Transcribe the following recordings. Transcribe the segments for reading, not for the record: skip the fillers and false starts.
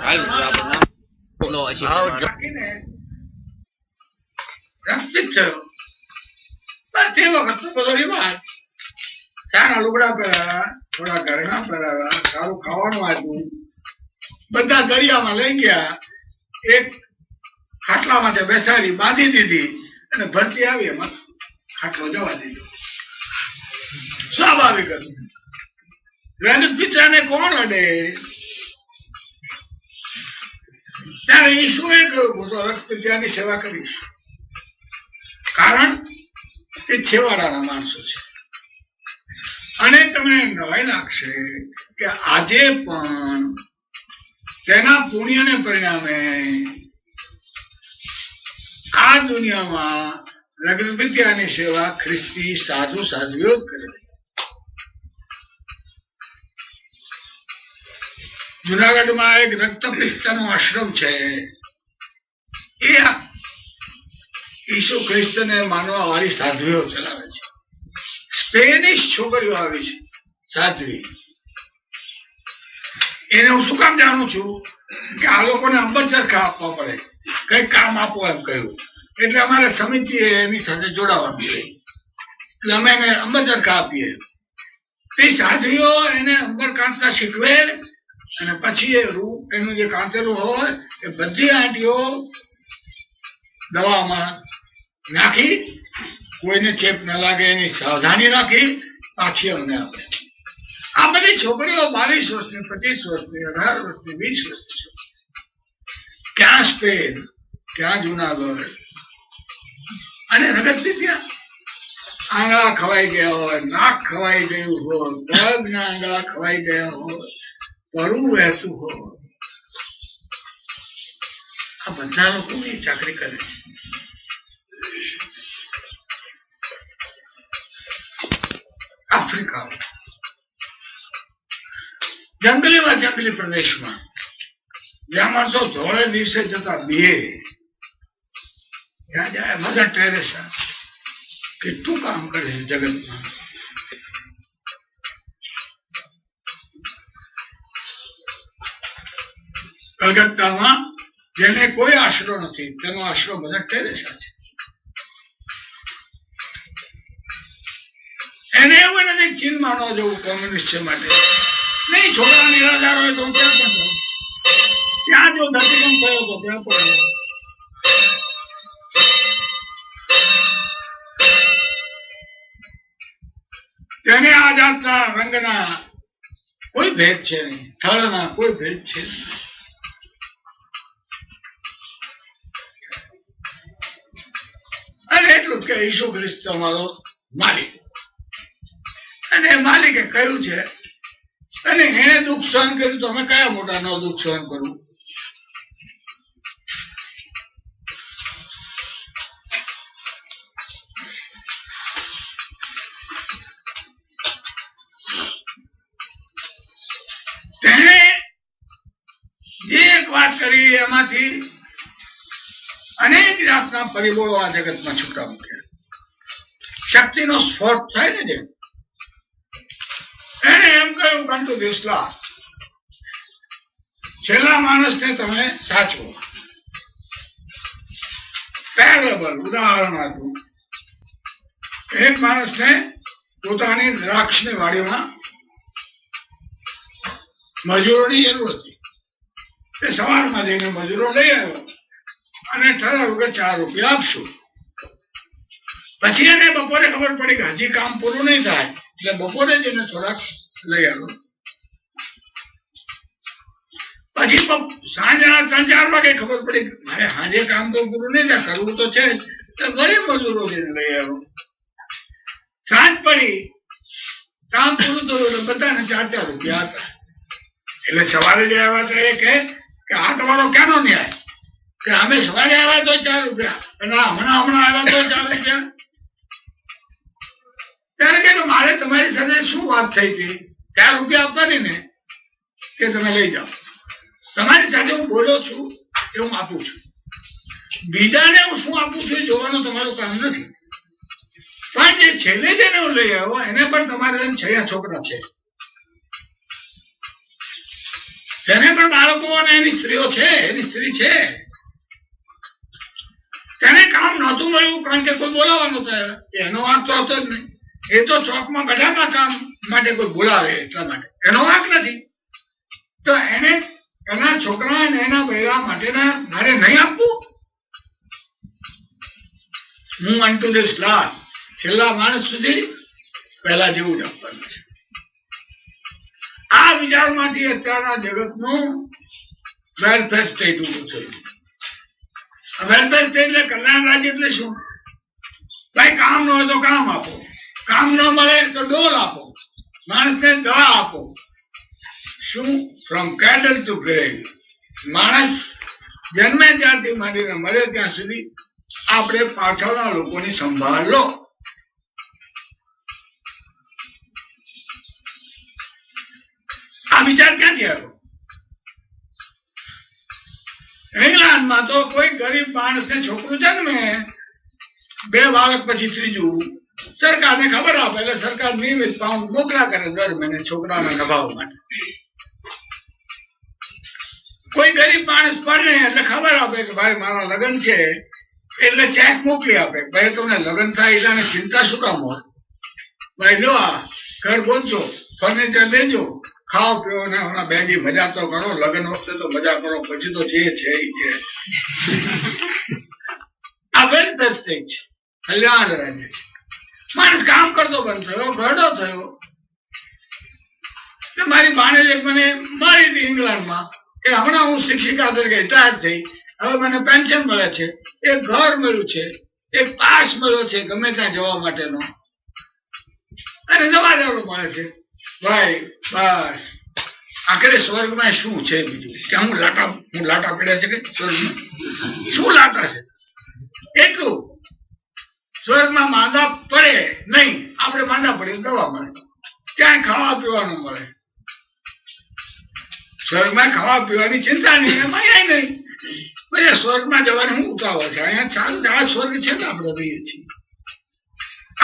હાલ આપણું નામ બોલો હજી રક્ષિત થયો. બસ તે વખત બધો રિવાજ. સારા લુગડા પહેરાવ્યા, થોડા ઘરના પહેરાવ્યા, સારું ખાવાનું આપ્યું, બધા દરિયામાં લઈ ગયા, એક ખાટલામાં બેસાડી બાંધી દીધી અને ભરતી આવી એમાં ખાટલો જવા દીધો. સ્વાભાવિક હતું. જગત પિતાને કોણ અડે? ત્યારે ઈશુએ કહ્યું હું તો રક્ત પિતાની સેવા કરીશ, કારણ એ છેવાડાના માણસો છે. અને તમને નવાઈ લાગશે કે આજે પણ તેના પુણ્યને પરિણામે આ દુનિયામાં રગતપિત્યાની સેવા ખ્રિસ્તી સાધુ સાધ્વીઓ જ કરે. જુનાગઢમાં એક રક્તપિત્તનો આશ્રમ છે. એ ઈસુ ખ્રિસ્તને માનવા વાળી સાધ્વીઓ ચલાવે છે. સ્પેનિશ છોકરીઓ આવી છે સાધ્વી. એને હું શું કામ જાણું છું કે આ લોકોને અંબર ચરખા આપવા પડે, કઈ કામ આપો એમ કહ્યું. એટલે અમારે સમિતિએ એની સાથે જોડાવાનું રહી, એટલે અમે એને અંબર ચરખા આપીએ. તે સાધ્વીઓ એને અંબર કાંતતા શીખવે અને પછી એ એનું જે કાંતેલું હોય એ બધી આંટીઓ દવામાં નાખી, કોઈને ચેપ ન લાગે એની સાવધાની રાખી પાછી અમને આપે. આ બધી છોકરીઓ 22 વર્ષની, 25 વર્ષની, 18 વર્ષની, 20 વર્ષની. ક્યાં સ્પેન, ક્યાં જુનાગઢ. અને રગતથી ત્યાં આંગળા ખવાઈ ગયા હોય, નાક ખવાઈ ગયું હોય, પગના આંગળા ખવાઈ ગયા હોય, પરુ વહેતું હોય, આ બધા લોકો એ ચાકરી કરે છે. આફ્રિકા જંગલી પ્રદેશમાં જ્યાં માણસો ધોળે દિવસે જતા બે ત્યાં જાય મધર ટેરેસા કેટલું કામ કરે છે જગતમાં. કલકત્તામાં જેને કોઈ આશરો નથી તેનો આશરો મધર ટેરેસા છે. એને એવું નથી ચીન માનવા જવું કોમ્યુનિસ્ટ છે માટે નહીં. છોકરા નિરાધાર હોય તો ત્યાં પણ જાઉં, ત્યાં જો ધરતીકંપ થયો તો ત્યાં પણ તેને આ જાતના રંગના કોઈ ભેદ છે નહીં, સ્થળના કોઈ ભેદ છે નહીં. અને એટલું કે ઈસુ ખ્રિસ્ત અમારો માલિક, અને માલિકે કહ્યું છે અને એને દુઃખ સહન કર્યું તો અમે કયા મોટા નો દુઃખ સહન કરવું. તેને જે એક વાત કરી એમાંથી અનેક જાતના પરિબળો આ જગતમાં છૂટા મૂક્યા. શક્તિનો સ્ફોટ થાય ને જેમ એને એમ કહ્યું come to this last. છેલ્લા માણસને તમે સાચવો. પેરેબલ ઉદાહરણ આપ્યું. એક માણસને પોતાની દ્રાક્ષની વાડીમાં મજૂરોની જરૂર હતી. તે સવારમાં જઈને મજૂરો લઈ આવ્યો અને ઠરાવ્યું કે 4 રૂપિયા આપશું. પછી એને બપોરે ખબર પડી કે હજી કામ પૂરું નહીં થાય એટલે બપોરે જઈને થોડાક લઈ આવ્યો. પછી સાંજના 3-4 વાગે ખબર પડી મારે સાંજે કામ તો પૂરું નહીં થાય, કરવું તો છે જ, એટલે ગરીબ મજૂરો જઈને લઈ આવ્યો. સાંજ પડી, કામ પૂરું થયું, બધાને 4-4 રૂપિયા હતા. એટલે સવારે જે આવ્યા હતા એ કહે કે આ તમારો ક્યાંનો ન્યાય કે અમે સવારે આવ્યા તો 4 રૂપિયા અને હમણાં આવ્યા તો 4 રૂપિયા. ત્યારે કે મારે તમારી સાથે શું વાત થઈ હતી, 4 રૂપિયા આપવાની ને કે તમે લઈ જાઓ. તમારી સાથે હું બોલો છું એ હું આપું છું, બીજાને હું શું આપું છું જોવાનું તમારું કામ નથી. પણ જે છેલ્લે જેને હું લઈ આવ્યો એને પણ તમારે 6 છોકરા છે, તેને પણ બાળકો અને એની સ્ત્રીઓ છે, એની સ્ત્રી છે, તેને કામ નહોતું મળ્યું કારણ કે કોઈ બોલાવવાનું હતો, એનો વાંક તો હતો જ નહીં. એ તો ચોકમાં બધામાં કામ માટે કોઈ બોલાવે એટલા માટે, એનો વાંક નથી. તો એને એના છોકરા અને એના બૈરા માટેના મારે નહીં આપવું. હું અનટુ ધીસ લાસ્ટ, છેલ્લા માણસ સુધી પહેલા જેવું જ આપવાનું છે. આ વિચારમાંથી અત્યારના જગતનું વેલફેર સ્ટેટ ઉભું થયું. વેલફેર સ્ટેટ એટલે કલ્યાણ રાજ્ય એટલે શું? ભાઈ કામ ન હોય તો કામ આપો, કામ ન મળે તો ડોલ આપો, માણસને દવા આપો. શું? From cradle to grave. માણસ જન્મે ત્યારથી માંડીને મરે ત્યાં સુધી આપણે પાછળના લોકોની સંભાળ લો. આ વિચાર ક્યાંથી આવ્યો? ઇંગ્લેન્ડમાં તો કોઈ ગરીબ માણસને છોકરું જન્મે, 2 બાળક પછી ત્રીજું, સરકારને ખબર આપે એટલે સરકાર નિયમિત પાઉન્ડ મોકલા કરે દર મહિને છોકરાને નભાવવા માટે. કોઈ ગરીબ માણસ પરણે એટલે ખબર આપે કે ભાઈ મારા લગ્ન છે એટલે ચેક મોકલી આપે. ભાઈ તમને લગ્ન થાય એટલે ચિંતા શું કામ હોય? ભાઈ લો આ ઘર ગોતજો, ફર્નિચર લેજો, ખાઓ પીઓ ને હમણાં બેજી મજા તો કરો, લગ્ન વખતે તો મજા કરો, પછી તો જે છે એ છે. આ વેલફેર સ્ટેટ છે, કલ્યાણ રાજ્ય છે. માણસ કામ કરતો બંધ થયો, ઘરડો થયો. મારી ભાણેજ મને મળી હતી ઇંગ્લેન્ડમાં કે હમણાં હું શિક્ષિકા તરીકે રિટાયર થઈ, હવે મને પેન્શન મળે છે, એક ઘર મળ્યું છે, એક પાસ મળ્યો છે ગમે ત્યાં જવા માટેનો, અને દવાદારો મળે છે. ભાઈ બસ આખરે સ્વર્ગમાં શું છે બીજું? ત્યાં હું લાટા પડ્યા છે કે સ્વર્ગમાં શું લાટા છે? એટલું સ્વર્ગમાં માંદા પડે નહીં, આપણે માંદા પડીએ દવા મળે, ત્યાં ખાવા પીવાનું મળે. સ્વર્ગમાં ખાવા પીવાની ચિંતા નહીં, એમાં નહીં. પછી સ્વર્ગમાં જવાની હું ઉતાવળ છે? અહીંયા ચાલુ આ સ્વર્ગ છે ને આપણે રહીએ છીએ.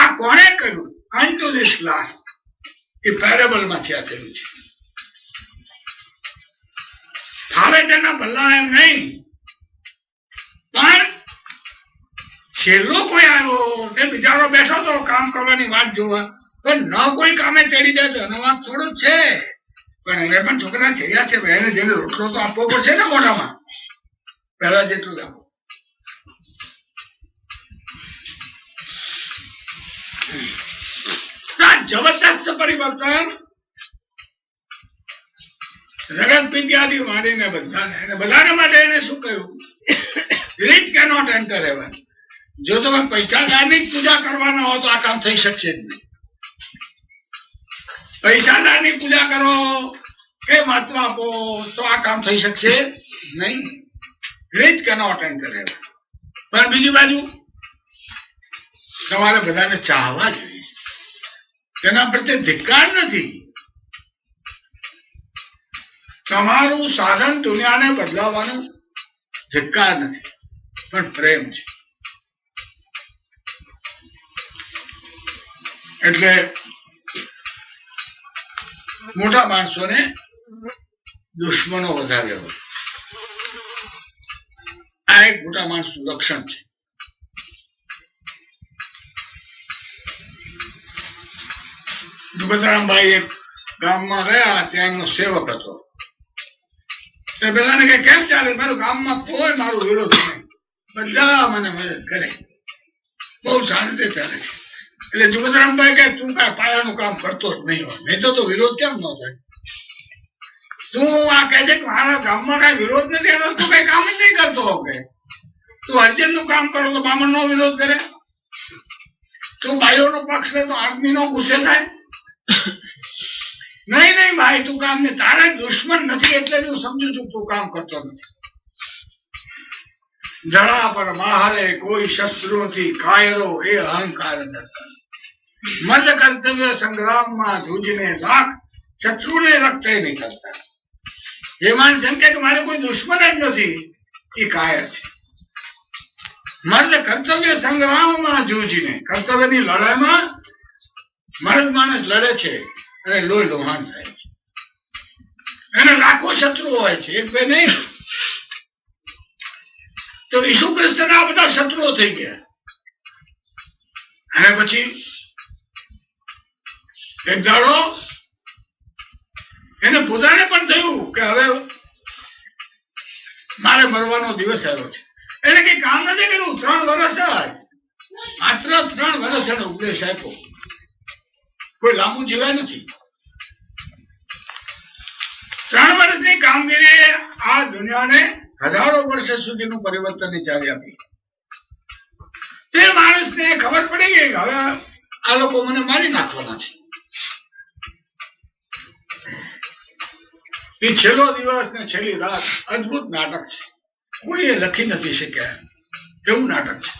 આ કોણે કર્યું? અનટુ ધીસ લાસ્ટ. એ પેરેબલમાંથી આ થયું છે. ફાવે તેના ભલા એમ નહીં, પણ છેલ્લો કોઈ આવ્યો તે બિચારો બેઠો તો કામ કરવાની વાત જોવા, પણ ન કોઈ કામે ચડી જાય તો એનો વાત થોડો જ છે. પણ એને પણ છોકરા થયા છે, એને જેને રોટલો તો આપવો પડશે ને મોઢામાં, પહેલા જેટલું જ આપો. જબરદસ્ત પરિવર્તન જગત વિદ્યાથી માંડીને બધાને માટે એને શું કહ્યું? Rich cannot enter heaven. જો તમે પૈસાદારની જ પૂજા કરવાના હો તો આ કામ થઈ શકશે જ નહીં. પૈસાદારની પૂજા કરો કે મહત્વ આપો તો આ કામ થઈ શકશે નહીં. Rich cannot enter heaven. પણ બીજી બાજુ તમારે બધાને ચાહવા જોઈએ, તેના પ્રત્યે ધિક્કાર નથી. તમારું સાધન દુનિયાને બદલાવવાનું ધિક્કાર નથી, પણ પ્રેમ છે. એટલે મોટા માણસોને દુશ્મનો વધારે હોય, આ એક મોટા માણસનું લક્ષણ છે. જુગતરામભાઈ એક ગામમાં ગયા, ત્યાંનો સેવક હતો. પેલાને કે કેમ ચાલે? મારું ગામમાં કોઈ મારો વિરોધ નહીં, બધા મને મદદ કરે, બહુ શાંતિ ચાલે છે. એટલે જુગતરામભાઈ કે તું કઈ પાયાનું કામ કરતો જ નહીં હોય, નહીં તો વિરોધ કેમ ન થાય? તું આ કહે છે કે મારા ગામમાં કઈ વિરોધ નથી, એનો તું કઈ કામ જ નહીં કરતો કે તું અર્જન નું કામ કરો તો બ્રાહ્મણ નો વિરોધ કરે, તું ભાઈઓ નો પક્ષ લે તો આદમી નો ગુસ્સે થાય. નહીં ભાઈ, તું કામ ને તારા દુશ્મન નથી એટલે હું સમજુ છું તું કામ કરતો નથી. જડા પર માહરે કોઈ શસ્ત્રોથી કાયરો એ અહંકાર કરતા, મત કર્તવ્ય સંગ્રામમાં જૂજને લાખ શત્રુને રક્ત નહીં કરતા. એ માણસ જેમ કે મારે કોઈ દુશ્મન જ નથી, એ કાયર છે. મર્દ કર્તવ્ય સંગ્રામમાં જૂજીને, કર્તવ્યની લડાઈમાં મર્દ માણસ લડે છે અને લોહી લોહાણ થાય છે. એને લાખો શત્રુઓ હોય છે, એક બે નહીં. તો ઈસુ ખ્રિસ્તના આ બધા શત્રુઓ થઈ ગયા. અને પછી એક દાડો એને પોતાને પણ થયું કે હવે મારે મરવાનો દિવસ આવ્યો છે. એને કઈ કામ નથી કર્યું, 3 વર્ષ માત્ર 3 વર્ષ એને ઉપદેશ આપ્યો. કોઈ લાંબુ જીવ્યા નથી. 3 વર્ષની કામગીરી આ દુનિયાને હજારો વર્ષ સુધીનું પરિવર્તનની ચાવી આપી. તે માણસને ખબર પડી ગઈ કે હવે આ લોકો મને મારી નાખવાના છે. એ છેલ્લો દિવસ ને છેલ્લી રાત અદભુત નાટક છે. કોઈ એ લખી નથી શક્યા એવું નાટક છે.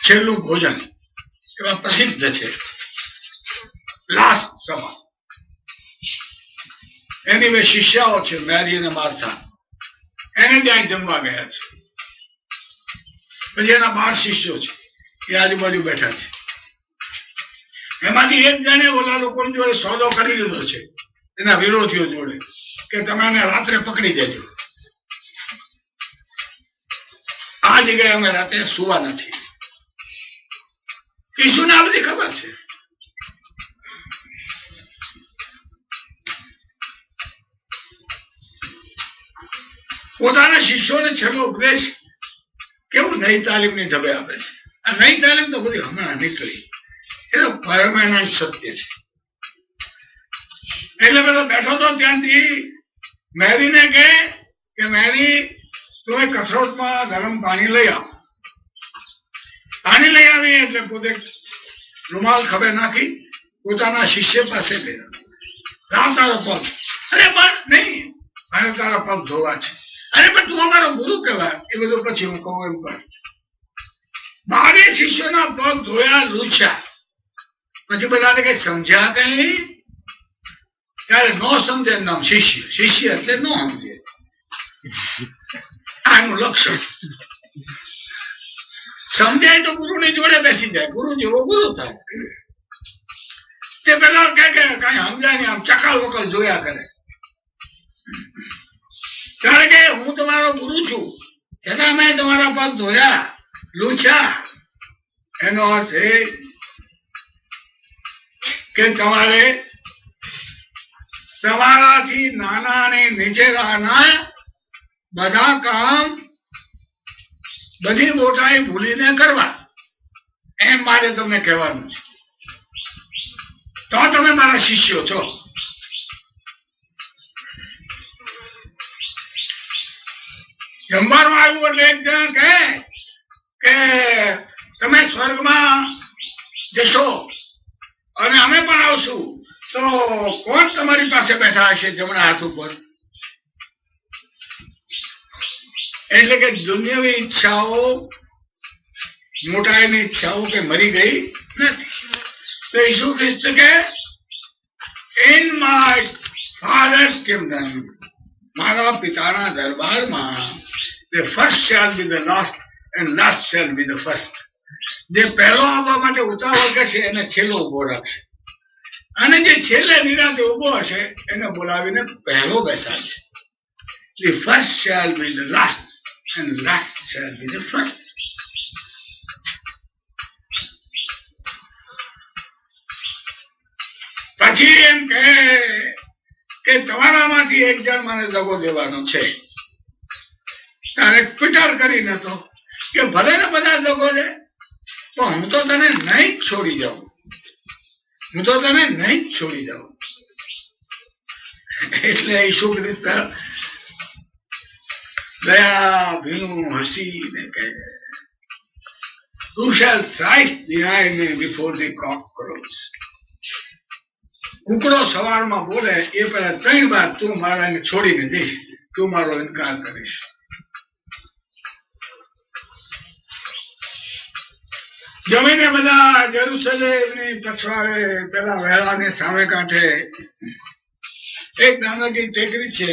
છેલ્લું ભોજન એવા પ્રસિદ્ધ છે, લાસ્ટ સભા. એની બે શિષ્યાઓ છે, મેરી અને માર્થા, એને ત્યાં જમવા ગયા છે. પછી એના 12 શિષ્યો છે, એ આજુબાજુ બેઠા છે. એમાંથી એક જણે ઓલા લોકોની જોડે સોદો કરી લીધો છે, એના વિરોધીઓ જોડે, કે તમે એને રાત્રે પકડી દેજો. આ જગ્યાએ અમે રાતે સુવાના છીએ. ઈસુને આ બધી ખબર છે. પોતાના શિષ્યોને છેલ્લો ઉપદેશ કેવું નઈ તાલીમની ઢબે આપે છે. આ નઈ તાલીમ તો બધી હમણાં નીકળી, એ તો પરમાનન્ટ સત્ય છે. એટલે પેલો બેઠો તો ત્યાંથી મેરીને કહે કે મેરી, તું કથરોટમાં ગરમ પાણી લઈ આવ. પાણી લઈ આવી એટલે પોતે રૂમાલ ખભે નાખી પોતાના શિષ્ય પાસે ગયા. લાવ તારો પગ. અરે પણ નહીં, મારે તારા પગ ધોવા છે. અરે પણ તું અમારો ગુરુ કહેવાય. એ બધું પછી હું કહું એમ કર. 12 શિષ્યોના પગ ધોયા, લૂછ્યા. પછી બધાને કઈ સમજ્યા કઈ? ત્યારે નો સમજે નામ શિષ્ય. શિષ્ય એટલે નો સમજે, આનું લક્ષણ. સમજાય તો ગુરુની જોડે બેસી જાય, ગુરુ જેવો ગુરુ થાય. તે પેલા કે કઈ સમજાય નહીં, આમ ચકાલ વકલ જોયા કરે. કારણ કે હું તમારો ગુરુ છું, છતાં મેં તમારા પગ ધોયા, લૂછ્યા. એનો અર્થ એ કે તમારે તમારાથી નાના અને નીચેના બધા કામ બધી મોટાઈ ભૂલીને કરવા, એમ મારે તમને કહેવાનું છે. તો તમે મારા શિષ્યો છો. જમવાનું આવ્યું એટલે એક જણ કહે કે તમે સ્વર્ગમાં જશો અને અમે પણ આવશું, તો કોણ તમારી પાસે બેઠા હશે જમણા હાથ ઉપર? એટલે કે દુનિયાવી ઈચ્છાઓ, મોટાઈની ઈચ્છાઓ કે મરી ગઈ નથી. તો ઈસુ ખ્રિસ્ત કે ઇન માય ફાધર્સ કિંગડમ, મારા પિતાના દરબારમાં the first shall be the last and last shall be the first. જે પહેલો આવવા માટે ઉતાવળ કરશે એને છેલ્લો ઉભો રાખશે, અને જે છેલ્લે નિરાંતે ઉભો હશે એને બોલાવીને પહેલો બેસાડશે. The first shall be the last and last shall be the first. પછી એમ કહે કે તમારામાંથી એક જણ મને દગો દેવાનો છે. ત્યારે ટ્વિટર કરીને તો કે ભલે ને બધા દગો દે, તો હું તો તને નહીં જ છોડી જાઉં, હું તો તને નહીં જ છોડી જાઉં. એટલે ઈસુ ખ્રિસ્ત દયા ભીનું હસીને કહે, You shall thrice deny me before the cock crows. કુકડો સવારમાં બોલે એ પહેલા 3 વાર તું મારાને છોડીને જઈશ, તું મારો ઇનકાર કરીશ. જમીને બધા જેરુસલેમની પછવાડે પેલા વહેલાને સામે કાંઠે એક નાનકડી ટેકરી છે,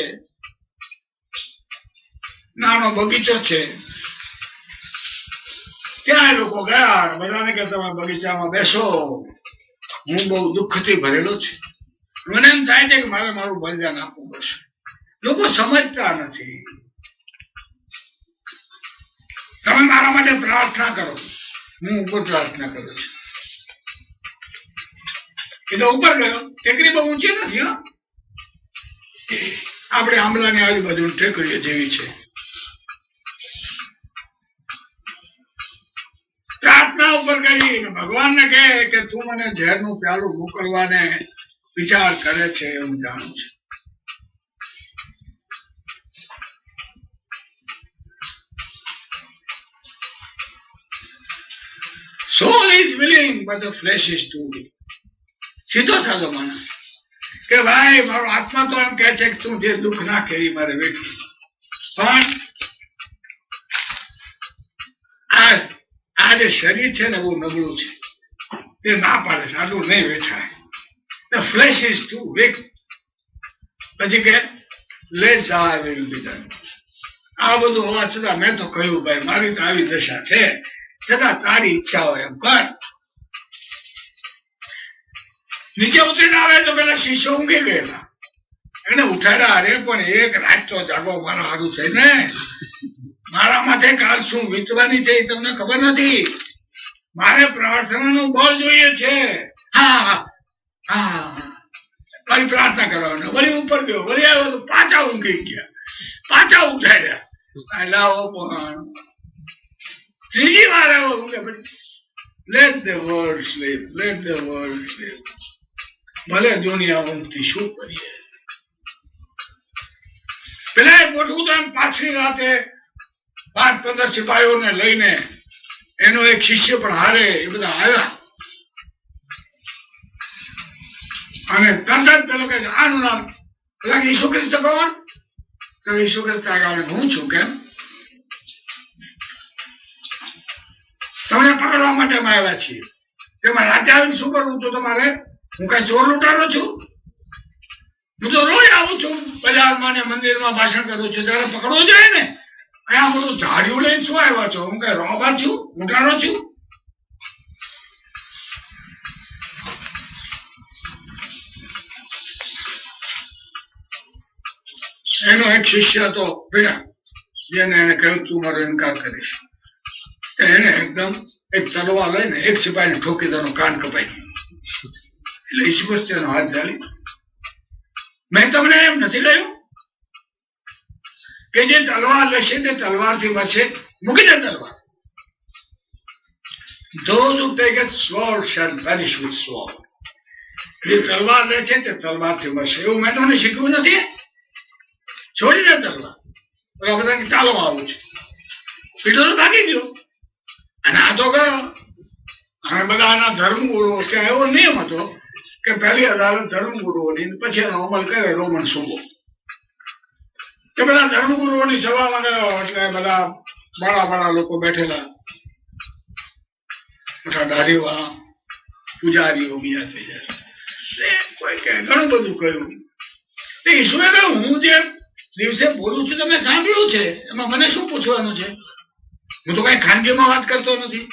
નાનો બગીચો છે. ત્યાં એ લોકો ગયા અને બધાને કે તમે બગીચામાં બેસો, હું બહુ દુઃખથી ભરેલો છું, મને એમ થાય છે કે મારે મારું બલિદાન આપવું પડશે. લોકો સમજતા નથી. તમે મારા માટે પ્રાર્થના કરો, હું ઉપર પ્રાર્થના કરું છું. એ તો ઉપર ગયો. ટેકરી બહુ ઊંચી નથી. હા, આપણે આંબલાની આજુબાજુ ટેકરીઓ જેવી છે. પ્રાર્થના ઉપર કરી ભગવાનને કહે કે તું મને ઝેરનું પ્યાલું મોકલવાને વિચાર કરે છે, હું જાણું છું. Soul is willing, but the flesh is too weak. સીધો સાધો માણસ કે ભાઈ મારો આત્મા તો એમ કહે છે કે તું જે દુઃખ નાખે એ મારે વેઠવું, પણ આ જે શરીર છે ને બહુ નબળું છે, તે ના પાડે છે, આટલું નહીં વેઠાય. The flesh is too weak. પછી કે let thy will be done. આ બધું હોવા છતાં મેં તો કહ્યું ભાઈ મારી તો આવી દશા છે, છતાં તારી ઈચ્છા હોય એમ કર. નીચે ઉતરીને આવે તો પેલા શિષ્યો ઊંઘી ગયેલા, એને ઉઠાડ્યા. અરે પણ એક રાત તો જાગો, મારા સારું છે ને, મારા માથે કાલ શું વીતવાની છે એ તમને ખબર નથી. મારે પ્રાર્થનાનું બળ જોઈએ છે. હા હા, મારી પ્રાર્થના કરવાના. વળી ઉપર ગયો, વળી આવ્યો તો પાછા ઊંઘી ગયા, પાછા ઉઠાડ્યા. લાવો પણ ત્રીજી વાર આવ્યો ઊંઘે. પછી let the world sleep, let the world sleep. ભલે દુનિયા ઊંઘતી, શું કરીએ. પેલા મોટું તો પાછલી રાતે 5-15 સિપાહીઓને લઈને એનો એક શિષ્ય પણ હારે એ બધા આવ્યા અને તરત જ પેલો કે આનું નામ પેલા ઈસુ ખ્રિસ્ત કોણ? તો ઈસુ ખ્રિસ્ત આગળ હું છું. કેમ? તમને પકડવા માટે અમે આવ્યા છીએ. તેમાં રાતે આવીને શું કરવું? તો તમારે હું કઈ ચોર લૂંટારો છું? હું તો રોજ આવું છું બજારમાં ને મંદિરમાં ભાષણ કરું છું, ત્યારે પકડવો જોઈએ ને. અહીંયા બધું ધાર્યું લઈને શું આવ્યા છો? હું કઈ રોબર છું? લૂંટારો છું? એનો એક શિષ્ય હતો પીડા, જેને એને કહ્યું તું મારો ઇનકાર કરીશ. એને એકદમ એક તલવાર લઈને એક સિપાહીને ઠોકી તેનો કાન કપાઈ ગયો. એટલે ઈસુ ખ્રિસ્તનો હાથ ઝાલી, મેં તમને એમ નથી કહ્યું કે જે તલવાર લેશે તે તલવારથી મરશે? મૂકી દે તલવાર. Those who take a sword shall perish with sword. જે તલવાર લે છે તે તલવારથી મરશે. એવું મેં તમને શીખવું નથી? છોડી દે તલવાર. બધા ચાલો આવું છે. પીટો તો ભાગી ગયો અને આ તો ગયો. અને બધા આના ધર્મગુરુઓ, ત્યાં એવો નિયમ હતો કે પહેલી અદાલત ધર્મગુરુઓની, પછી એનો અમલ કરે રોમન સુબો. કે પેલા ધર્મગુરુઓની સભામાં ગયો એટલે બધા બડા લોકો બેઠેલા, મોટા દાઢીવાળા પૂજારીઓ બીજા થઈ જાય. કોઈ કહે ઘણું બધું કહ્યું. ઈશુએ કહ્યું હું જે દિવસે બોલું છું તમે સાંભળ્યું છે, એમાં મને શું પૂછવાનું છે? હું તો કઈ ખાનગીમાં વાત કરતો નથી.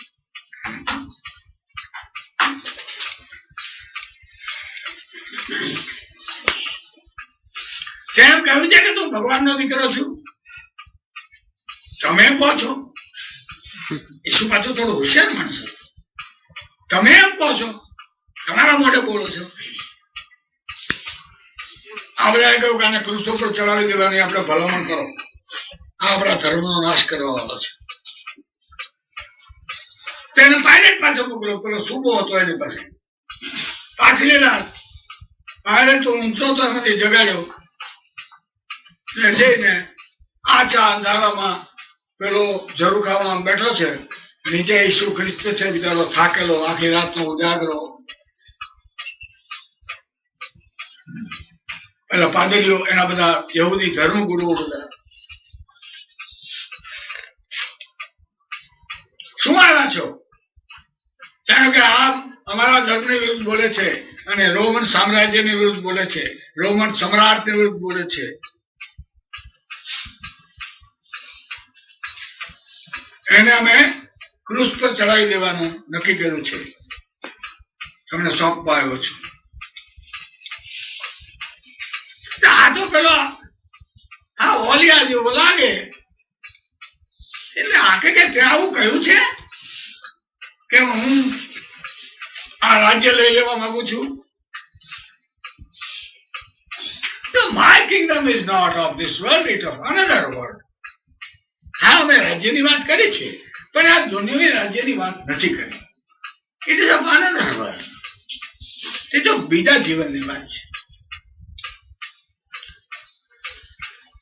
તેમ કહ્યું છે કે તું ભગવાનનો દીકરો છું, તમે એમ કહો છો. ઈસુ પાછું થોડું હોશિયાર માણસ. તમે એમ કહો છો, તમારા મોઢે બોલો છો. આ બધા કહ્યું કે આને ક્રુસ ઉપર ચડાવી દેવાની આપણે ભલામણ કરો, આ આપણા ધર્મનો નાશ કરવા વાળો છે. તેને પાયલટ પાસે મોકલ્યો. પેલો સુબો હતો એની પાસે. પાછલી રાત પાયલટ તો ઊંઘતો તો નથી, જગાડ્યો. જઈને આછા અંધારામાં પેલો ઝરૂખામાં બેઠો છે, નીચે ઈસુ ખ્રિસ્ત છે બિચારો થાકેલો, આખી રાતનો ઉજાગરો. પેલા પાદરીઓ, એના બધા યહૂદી ધર્મગુરુઓ બધા શું આવ્યા છો? જાણો કે આ અમારા ધર્મની વિરુદ્ધ બોલે છે અને રોમન સામ્રાજ્યની વિરુદ્ધ બોલે છે, રોમન સમ્રાટની વિરુદ્ધ બોલે છે. એને અમે ક્રુસ પર ચડાવી દેવાનું નક્કી કર્યું છે, તમને સોંપવા આવ્યો છું. આ તો પેલો આ ઓલિયા જેવો લાગે એટલે આખે કે ત્યાં આવું કહ્યું છે કે હું આ રાજ્ય લઈ લેવા માંગુ છું. My kingdom is not of this world, it of another world. હા, અમે રાજ્યની વાત કરી છે, પણ આ દુનિયાવી રાજ્યની વાત નથી કરી. It is of another world. એ તો બીજા જીવનની વાત છે.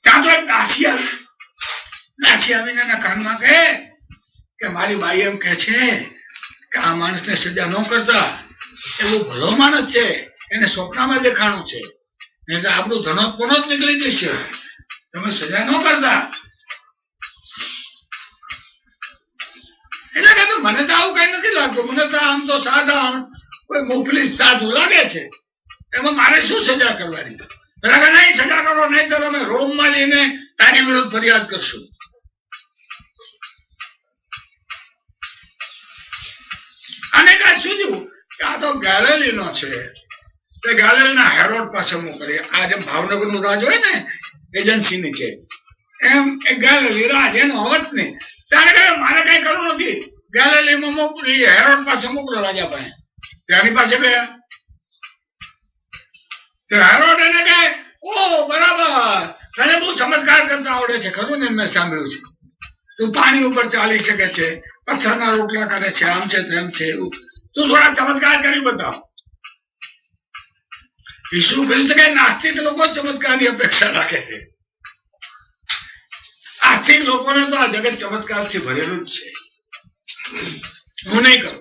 ત્યાં તો એક દાસી આવીને એના કાનમાં કહે કે મારી બાઈ એમ કે છે કે આ માણસને સજા ન કરતા, એવું ભલો માણસ છે, એને સ્વપ્નમાં દેખાણું છે, નહીં તો આપણું ધનોત પનોત નીકળી જશે, તમે સજા ન કરતા. એટલે કે મને તો આવું કઈ નથી લાગતું, મને તો આમ તો સાદા કોઈ મુફલી સાધુ લાગે છે, એમાં મારે શું સજા કરવાની? બરાબર, નહીં સજા કરો, નહીં તો અમે રોમમાં લઈને તારી વિરુદ્ધ ફરિયાદ કરશું. અને કાંઈ શું થયું કે આ તો ગેલેલીનો છે, તે ગેલેલીના હેરોડ પાસે મોકલી. આ જેમ ભાવનગરનું રાજ હોય ને એજન્સીની છે, એમ એક ગેલેલી રાજ એનો હવત નહીં. ત્યારે કહે મારે કઈ કરવું નથી, ગેલેલીમાં મોકલી, હેરોડ પાસે મોકલો રાજા પાસે. તેની પાસે ગયા. હેરોડ એને કહે ઓ બરાબર, તને બહુ ચમત્કાર કરતા આવડે છે ખરું ને, મેં સાંભળ્યું છે, તું પાણી ઉપર ચાલી શકે છે, પથ્થરના રોટલા કરે છે, આમ છે તેમ છે, એવું તું થોડા ચમત્કાર કરી બતાવ. ઈસુ ખ્રિસ્ત કે નાસ્તિક લોકો ચમત્કારની અપેક્ષા રાખે છે, આસ્તિક લોકોને તો આ જગત ચમત્કારથી ભરેલું જ છે. હું નહીં કરું.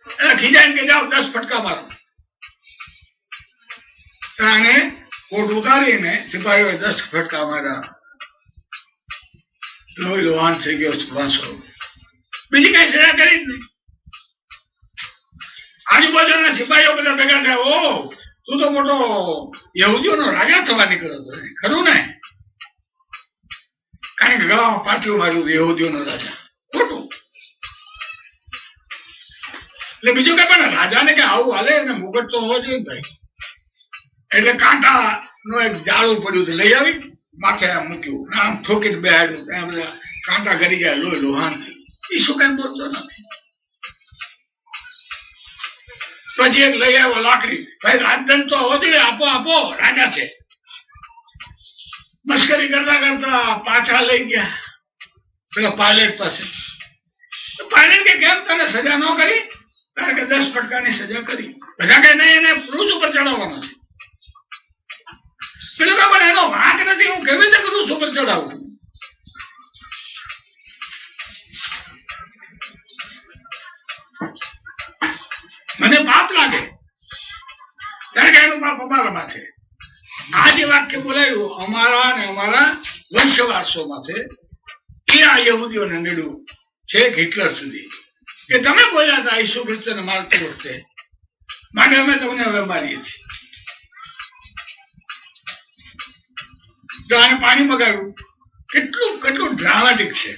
એટલે ખીજાઈને કે જાઓ 10 ફટકા મારો. અને કોટ ઉતારીને સિપાહીઓએ 10 ફટકા માર્યા. લોહી લોહાન થઈ ગયો વાંસો. બીજી કઈ સજા કરી જ નહીં. આજુબાજુના સિપાહીઓ બધા ભેગા થયા, ઓ તું તો મોટો યહૂદીઓનો રાજા થવા નીકળ્યો હતો, ખરું ને? કારણ કે ગળામાં પાટિયું માર્યું યહૂદીઓનો રાજા, ખોટું. એટલે બીજું કઈ પણ રાજાને કે આવું હાલે ને મુગટ તો હોવો જોઈએ ભાઈ. એટલે કાંટા નું એક જાળું પડ્યું હતું, લઈ આવી માથે આમ મૂક્યું, આમ ઠોકીને બેહાડ્યું, ત્યાં બધા કાંટા ગરી ગયા લોહી લોહાન થી. એ શું કઈ બોલતો નથી. પછી એક લઈ આવ્યો લાકડી, ભાઈ રાજદંડ તો હોવો જોઈએ, આપો આપો, રાજા છે. મસ્કરી કરતા કરતા પાછા લઈ ગયા પેલા પાયલટ પાસે. પાયલટ કે કેમ તને સજા ન કરી? કારણ કે 10 ફટકાની સજા કરી. બધા કે નહીં, એને ક્રૂસ ઉપર ચડાવવાનો છે. પેલું કે પણ એનો વાંક નથી, હું કેવી રીતે ક્રૂસ ઉપર ચડાવું? મને પાપ લાગે. ત્યારે કે એનું પાપ અમારા માથે. આ જે વાક્ય બોલાયું અમારા ને અમારા વંશવારસો માથે, એ આ યહૂદીઓને નડ્યું છે હિટલર સુધી, કે તમે બોલ્યા હતા ઈસુ ખ્રિસ્તને મારતી વખતે, માટે અમે તમને હવે મારીએ છીએ. તો આને પાણી મગાવ્યું. કેટલું કેટલું ડ્રામેટિક છે.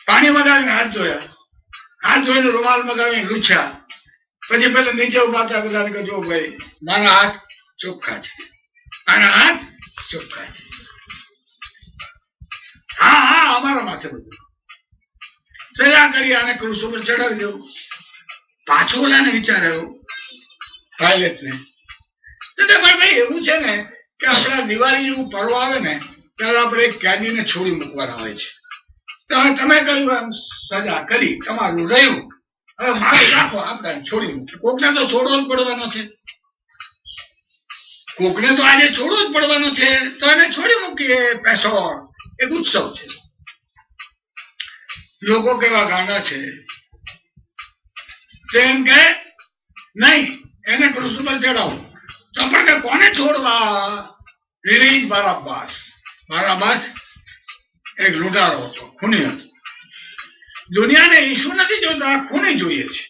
પાણી મગાવીને હાથ ધોયા, હાથ ધોઈને રૂમાલ મગાવીને લૂછ્યા. પછી પેલા નીચે ઉભા થયા, બધાને કહ્યું જો ભાઈ મારા હાથ ચોખ્ખા છે, મારા હાથ ચોખ્ખા છે. હા હા, અમારા માથે બધું સજા કરી, આને ક્રૂસ ઉપર ચડાવી દેવું. પાછું ઓલાને વિચાર આવ્યો પાયલટને, ભાઈ એવું છે ને કે આપણા દિવાળી જેવું પર્વ આવે ને ત્યારે આપણે એક કેદીને છોડી મૂકવાના હોય છે. તો હવે તમે કહ્યું એમ સજા કરી, તમારું રહ્યું, હવે મારું રાખો, આપણે છોડી મૂકીએ. કોકને તો છોડવો જ પડવાનો છે, કોકને તો આજે છોડવો જ પડવાનો છે, તો એને છોડી મૂકીએ. પેસોર એક ઉત્સવ છે. લોકો કેવા ગાંડા છે, તેમ કે નહીં એને ક્રૂસ ઉપર ચડાવો. તો પણ કે કોને છોડવા? રિલીઝ બારાબાસ. બારાબાસ એક લૂંટારો હતો, ખૂની હતો. દુનિયાને ઈસુ નથી જોતા, ખૂની જોઈએ છે.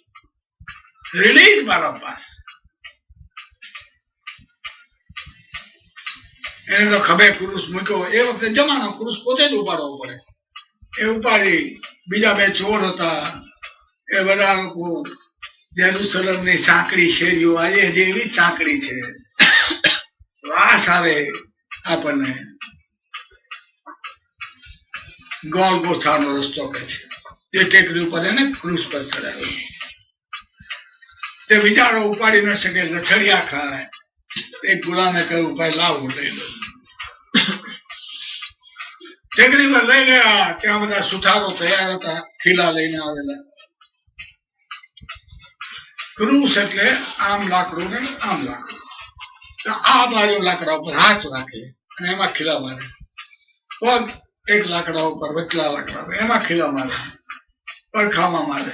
રિલીઝ બારાબાસ. એને તો ખભે ક્રૂસ મૂક્યો. એ વખતે જમાનો ક્રૂસ પોતે જ ઉપાડવો પડે. એ ઉપાડી બીજા બે ચોર હતા એ બધા લોકો જેરુસલેમની સાંકડી શેરીઓ આજે હજી એવી જ સાંકડી છે આ સારે આપણને ગોલગોથાનો રસ્તો કહે છે એ ટેકરી ઉપર એને ક્રૂસ પર ચડાવ્યો તે બિચારો ઉપાડી ન શકે લથડિયા ખાય એક ગુલામે કહ્યું ભાઈ લાવ હું લઈ લઉં ટેકરી પર લઈ ગયા ત્યાં બધા સુથારો તૈયાર હતા ખીલા લઈને આવેલા ક્રૂસ એટલે આમ લાકડું ને આમ લાકડું તો આ બાજુ લાકડા ઉપર હાથ રાખે અને એમાં ખીલા મારે પગ એક લાકડા ઉપર વચલા લાકડા એમાં ખીલા મારે પડખામાં મારે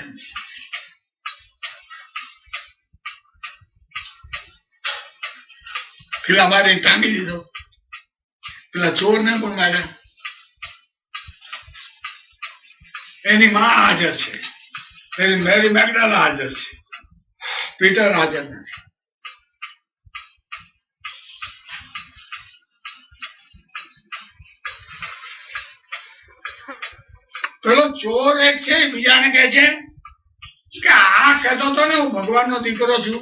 ખીલા મારી ટાંગી દીધો પેલા ચોર ને પણ માર્યા એની માં હાજર છે એની મેરી મેગડાલા હાજર છે પીટર હાજર નથી પેલો ચોર એક છે બીજાને કહે છે કે આ કહેતો તો ને હું ભગવાનનો દીકરો છું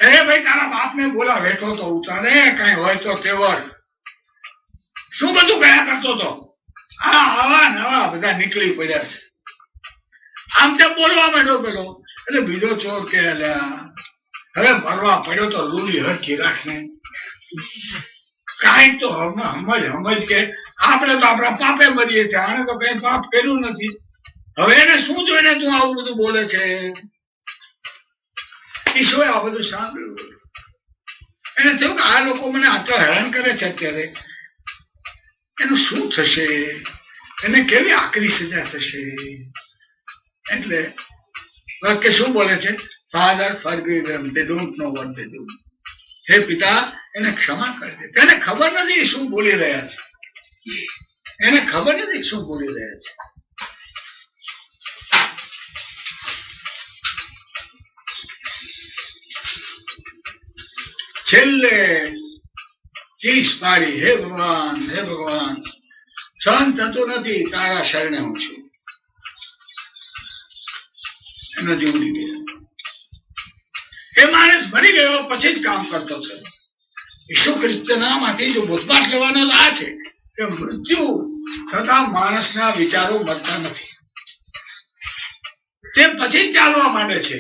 અરે ભાઈ તારા બાપને બોલા બેઠો તો ઉતારે કઈ હોય તો કેવળ શું બધું કયા કરતો તો આ આવા નવા બધા નીકળી પડ્યા છે આમ તેમ બોલવા માંડ્યો પેલો એટલે બીજો ચોર કે હવે ભરવા પડ્યો તો રૂડી હરખી રાખને કાંઈ તો સમજ કે આપણે તો આપણા પાપે મરીએ છીએ આને તો કઈ પાપ કર્યું નથી હવે એને શું જોઈને તું આવું બધું બોલે છે ઈશ્વરે આ બધું સાંભળ્યું એને થયું કે આ લોકો મને આટલો હેરાન કરે છે અત્યારે એનું શું થશે એને કેવી આકરી સજા થશે એટલે વાક્ય શું બોલે છે father forgive them they don't know what they do હે પિતા એને ક્ષમા કરી દે તેને ખબર નથી શું બોલી રહ્યા છે એને ખબર નથી શું બોલી રહ્યા છે છેલ્લે ચીસ પાડી હે ભગવાન સહન થતું નથી તારા શરણે હું છું એનો જીવ નીકળી ગયો એ માણસ મરી ગયો પછી જ કામ કરતો થયો ઈસુ ખ્રિસ્તના માંથી જો બોધપાઠ લેવાનો આ છે કે મૃત્યુ થતા માણસના વિચારો મરતા નથી તે પછી જ ચાલવા માંડે છે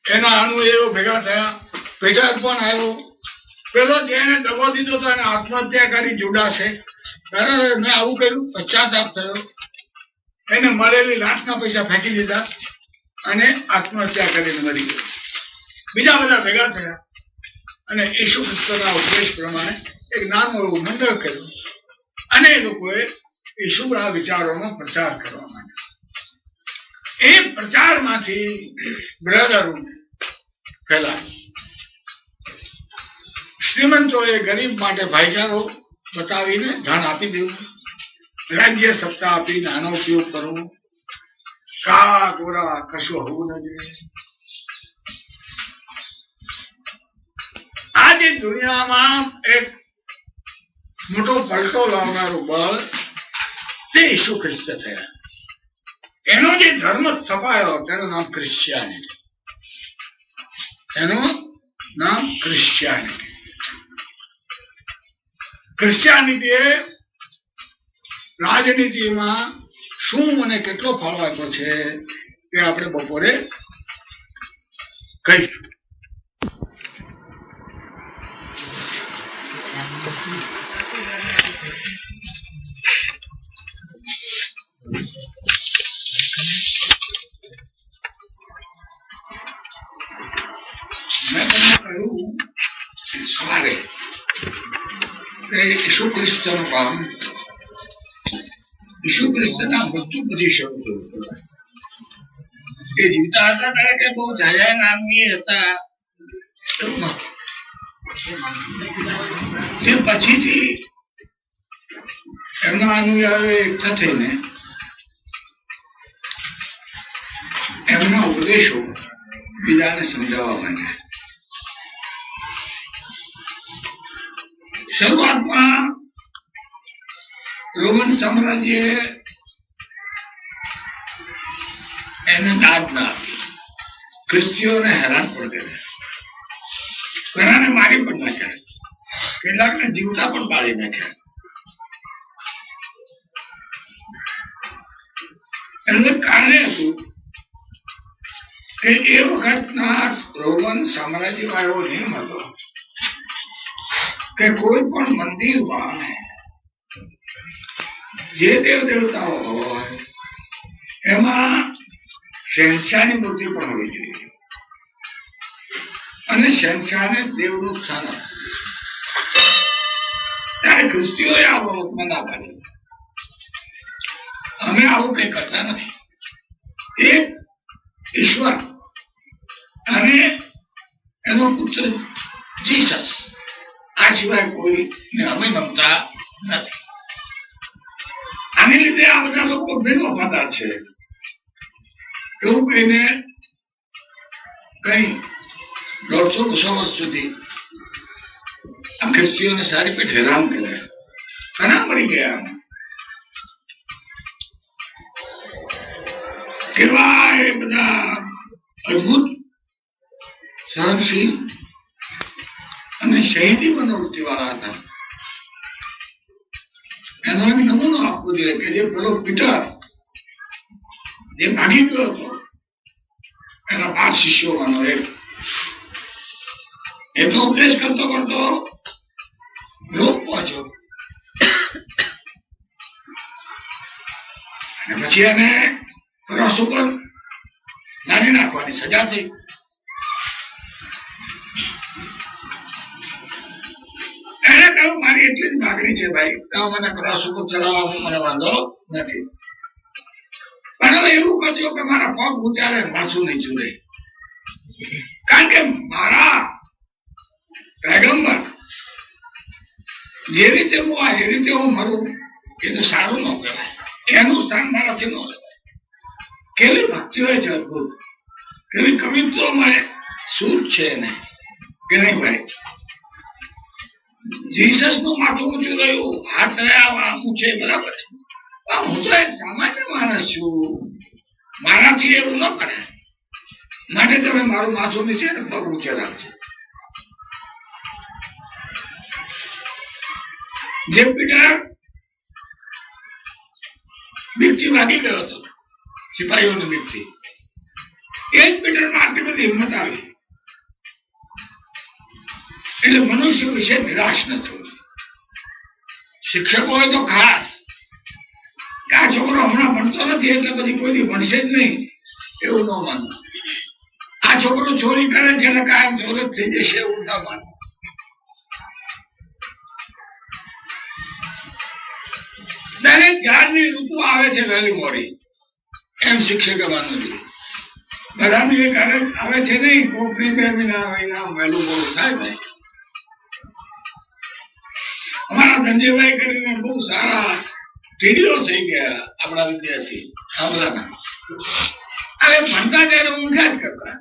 એના અણુઓ ભેગા થયા પીટર પણ આવ્યો પેલો જેને દગો દીધો તો એને આત્મહત્યા કરી જુડાશે મેં આવું કર્યું પશ્ચાતાપ થયો એને મળેલી લાખના પૈસા ફેંકી દીધા અને આત્મહત્યા કરીને મરી ગયો બીજા બધા ભેગા થયા અને ઈસુ ખ્રિસ્તના ઉપદેશ પ્રમાણે એક નાનું એવું મંડળ કર્યું અને એ લોકોએ ઈસુના વિચારોનો પ્રચાર કરવા માંડ્યો એ પ્રચારમાંથી બ્રધરહુડ ફેલાય શ્રીમંતોએ ગરીબ માટે ભાઈચારો બતાવીને ધન આપી દેવું રાજ્ય સત્તા આપીને આનો ઉપયોગ કરવો કાળા ગોરા કશું હોવું ન જોઈએ આજે દુનિયામાં એક મોટો પલટો લાવનારું બળ તે ઈસુ ખ્રિસ્ત થયા એનો જે ધર્મ સ્થપાયો તેનું નામ ક્રિશ્ચિયાનિટી એનું નામ ક્રિશ્ચિયાનિટી ક્રિશ્ચિયાનિટીએ રાજનીતિમાં શું અને કેટલો ફાળો આપ્યો છે તે આપણે બપોરે કહીશું મેં તમને કહ્યું સવારે ઈસુ ખ્રિસ્તનું કામ ઈસુ ખ્રિસ્તના મૃત્યુ પછી શરૂ થયું એ જીવતા હતા ત્યારે કે બહુ જાયા નામની હતા એવું નતું તે પછીથી એમના અનુયાયીઓ એકઠા થઈને એમના ઉપદેશો બીજાને સમજાવવા માંડ્યા શરૂઆતમાં રોમન સામ્રાજ્ય એને દાદ ના આપી, ખ્રિસ્તીઓને હેરાન પણ કર્યા, ઘણાને મારી પણ નાખ્યા, કેટલાકને જીવતા પણ બાળી નાખ્યા. એનું કારણ હતું કે એ વખતના રોમન સામ્રાજ્યમાં એવો નિયમ હતો કે કોઈ પણ મંદિરમાં જે દેવ દેવતાઓ હોય એમાં શહેનશાહની મૂર્તિ પણ હોવી જોઈએ અને શહેનશાહને દેવનું સ્થાન આપવું. ત્યારે ખ્રિસ્તીઓએ આ બાબતમાં ના પાડી. અમે આવું કઈ કરતા નથી. એક ઈશ્વર અને એનો પુત્ર જીસસ, આ સિવાય કોઈને અમે નમતા નથી. આને લીધે આ બધા લોકો બિન વફાદાર છે એવું કહીને કઈ 150-200 વર્ષ સુધી આ ખ્રિસ્તીઓને સારી પેઠ હેરાન કર્યા, ઘણા મરી ગયા. કેવા એ બધા અદભુત સહનશીલ અને શહીદી મનોવૃત્તિ વાળા હતા. એનો એક નમૂનો આપવો જોઈએ કે જે પેલો પીટર જે ભાગી ગયો હતો એના 5 શિષ્યોમાંનો એક, એનો ઉપદેશ કરતો કરતો લોક પહોંચ્યો અને પછી એને ક્રોસ ઉપર મારી નાખવાની સજા થઈ. એને કહ્યું મારી એટલી જ માગણી છે ભાઈ, તમે મને ક્રોસ ઉપર ચડાવવા મને વાંધો નથી, પણ હવે એવું કરજો કે મારા પગ ઉચારે પાછું નહીં છૂટે, કારણ કે મારા પૈગંબર જે રીતે હું આ એ રીતે હું મરું એ તો સારું ન કહેવાય, એનું સ્થાન મારાથી ન લેવાય. કેવી ભક્તિઓ છે અદભુત, કેવી કવિત્વમાં સૂર છે એને કે નહીં ભાઈ. જીસસ નું માથું ઊંચું રહ્યું, હાથ રહ્યા ઊંચે, બરાબર છે, હું તો એક સામાન્ય માણસ છું, મારાથી એવું ન કરે, માટે તમે મારું માથું નીચે ને પગ ઊંચે રાખજો. જે પીટર બીકથી ભાગી ગયો હતો, સિપાહીઓની બીકથી, એ જ પીટરમાં આટલી બધી હિંમત આવી. એટલે મનુષ્ય વિશે નિરાશ ન થવું. શિક્ષકો તો ખાસ કે આ છોકરો હમણાં ભણતો નથી એટલે પછી કોઈ ભણશે જ નહીં એવું ન માનવું. આ છોકરો ચોરી કરે છે એટલે કાયમ ચોર જ થઈ જશે એવું ન માનવું. દરેક ઝાડની ઋતુ આવે છે વહેલી મોડી, એમ શિક્ષકે માનવું જોઈએ. બધાની એક આવે છે નહીં, કોકની બે મહિના આવે નામ વહેલું મોડું થાય ભાઈ. અમારા ધનજીભાઈ કરીને બહુ સારા ટીડીઓ થઈ ગયા આપણા વિદ્યાર્થી સાંભળાના. હવે ભણતા ત્યારે ઊંઘ્યા જ કરતા,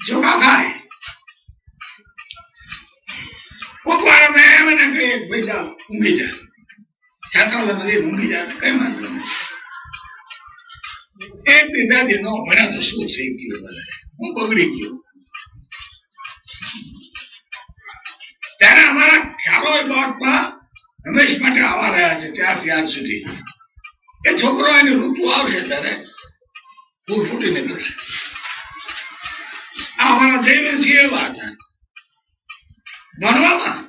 ચોખા ખાય. કોક વાર અમે એમ ને કહીએ ભાઈ જાઓ ઊંઘી જાય, છાત્રાલય બધી ઊંઘી જાય, કઈ વાંધો નહીં. એક દીદાજી નો ભણ્યા તો શું થઈ ગયું, બધા હું બગડી ગયો. ત્યારે અમારા ખ્યાલો એ બાબતમાં હંમેશ માટે આવા રહ્યા છે ત્યારથી આજ સુધી. એ છોકરો એની ઋતુ આવશે ત્યારે ફૂલ ફૂટી નીકળશે. આ અમારા જયવંશી એવા હતા ભણવામાં,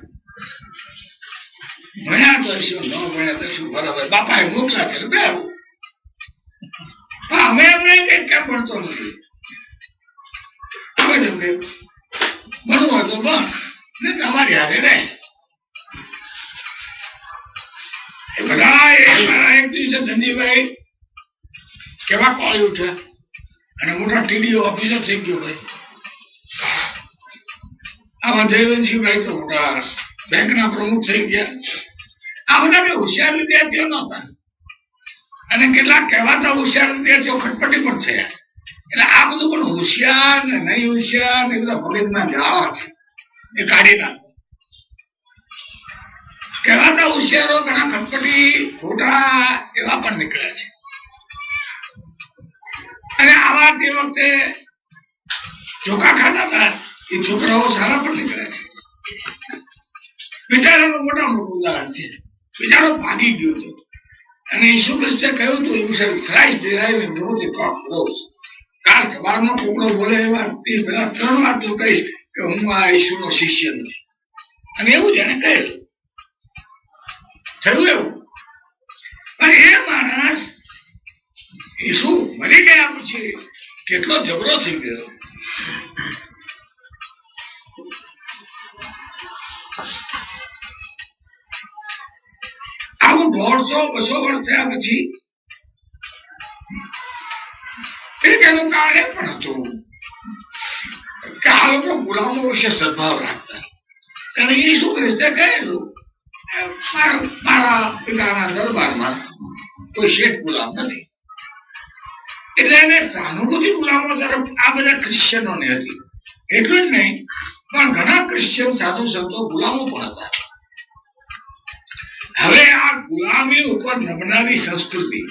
ભણ્યા તો શું ન ભણ્યા તો શું, બરાબર બાપાએ મોકલા છે બેવું. અમે એમ નહીં કઈ કેમ ભણતો નથી, અમે જેમ કે ભણવું હોય તો ભણ ને તમારી હારે રહે. બધા એક દિવસે ધનજીભાઈ કેવા કોળી ઉઠ્યા અને મોટા ટીડીઓ ઓફિસર થઈ ગયો ભાઈ. આમાં જયવંશીભાઈ તો મોટા બેંકના પ્રમુખ થઈ ગયા. આ બધા બી હોશિયાર વિદ્યાર્થીઓ નહોતા અને કેટલાક કહેવાતા હોશિયાર વિદ્યાર્થીઓ ખટપટી પણ થયા. એટલે આ બધું પણ હોશિયાર ને નહીં હોશિયાર ને બધા મગજના જાળા છે, એ કાઢી નાખો. કહેવાતા હોશિયારો ઘણા ખટપટી ખોટા એવા પણ નીકળ્યા છે. અને આવા તે વખતે ચોખા ખાતા હતા એ છોકરાઓ સારા પણ નીકળ્યા છે. બિચારાનું મોટા મોટું ઉદાહરણ છે. બિચારો ભાગી ગયો હતો અને ઈસુ ખ્રિસ્તે કહ્યું હતું એવું છે, thrice derive in no the cock cross. કાલ સવારમાં કોકડો બોલે એવા પેલા 3 વાર તો કહીશ કે હું આ ઈસુનો શિષ્ય નથી. અને એવું જ એને કહેલું થયું એવું. પણ એ માણસ ઈસુ મરી ગયા પછી કેટલો જબરો થઈ ગયો. આવું 150-200 વર્ષ થયા પછી એક એનું કારણ એ પણ હતું કે આ લોકો ગુલામો વિશે સદભાવ રાખતા. અને ઈસુ ખ્રિસ્તે કહેલું મારા પિતાના દરબારમાં કોઈ શેઠ ગુલામ નથી. એટલે એને સહાનુભૂતિ ગુલામો તરફ આ બધા ક્રિશ્ચિયનોને હતી. એટલું જ નહીં પણ ઘણા ક્રિશ્ચિયન સાધુ સંતો ગુલામો પણ હતા. હવે આ ગુલામી ઉપર નમનારી સંસ્કૃતિ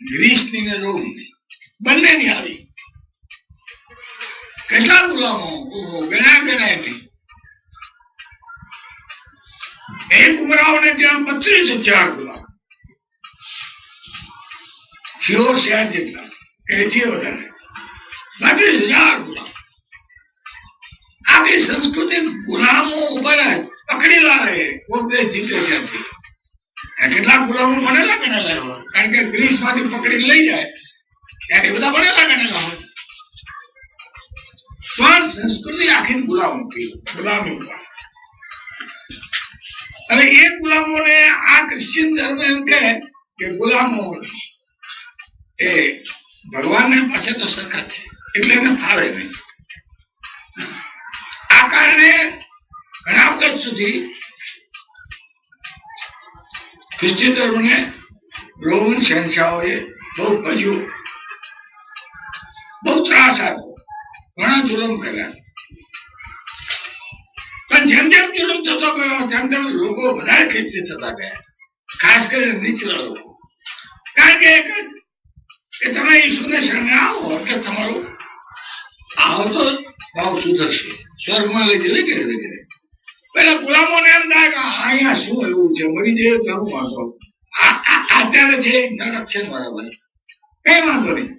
ગ્રીસની ને રોમની બંનેની આવી. કેટલા ગુલામો ગણાય નહીં. એક ઉમરાઓને ત્યાં 32,000 ગુલામ, શ્યોર શહેર જેટલા એથી વધારે 32,000 ગુલામ. આવી સંસ્કૃતિ ગુલામો ઉપર જ પકડેલા રહે. કોઈ દેશ જીતે ત્યાંથી કેટલાક ગુલામો ભણેલા ગણેલા હોય, કારણ કે ગ્રીસ માંથી પકડી લઈ જાય ત્યારે બધા ભણેલા ગણેલા હોય. પણ સંસ્કૃતિ આખી ગુલામી ઉપર. અને એ ગુલામોને આ ક્રિશ્ચિયન ધર્મ એમ કે ગુલામો એ ભગવાનને પાસે તો સરખા છે એટલે એને ફાવે નહીં. આ કારણે ઘણા વખત સુધી ખ્રિસ્તી ધર્મને રોમન શહેનશાહોએ બહુ ભજ્યું, બહુ ત્રાસ આપ્યો, ઘણા જુલમ કર્યા. પણ જેમ જેમ જુલમ થતો ગયો તેમ તેમ લોકો વધારે ખ્રિસ્તી થતા ગયા, ખાસ કરીને નીચલા લોકો. કારણ કે તમે ઈસુને શરણે આવો કે તમારું આવતો ભાવ સુધરશે, સ્વર્ગમાં લઈ જવી કે વગેરે. પેલા ગુલામોને એમ થાય કે અહીંયા શું એવું છે, મરી જાય તો એવું વાંધો. અત્યારે છે નરક છે બરાબર, કઈ વાંધો નહીં.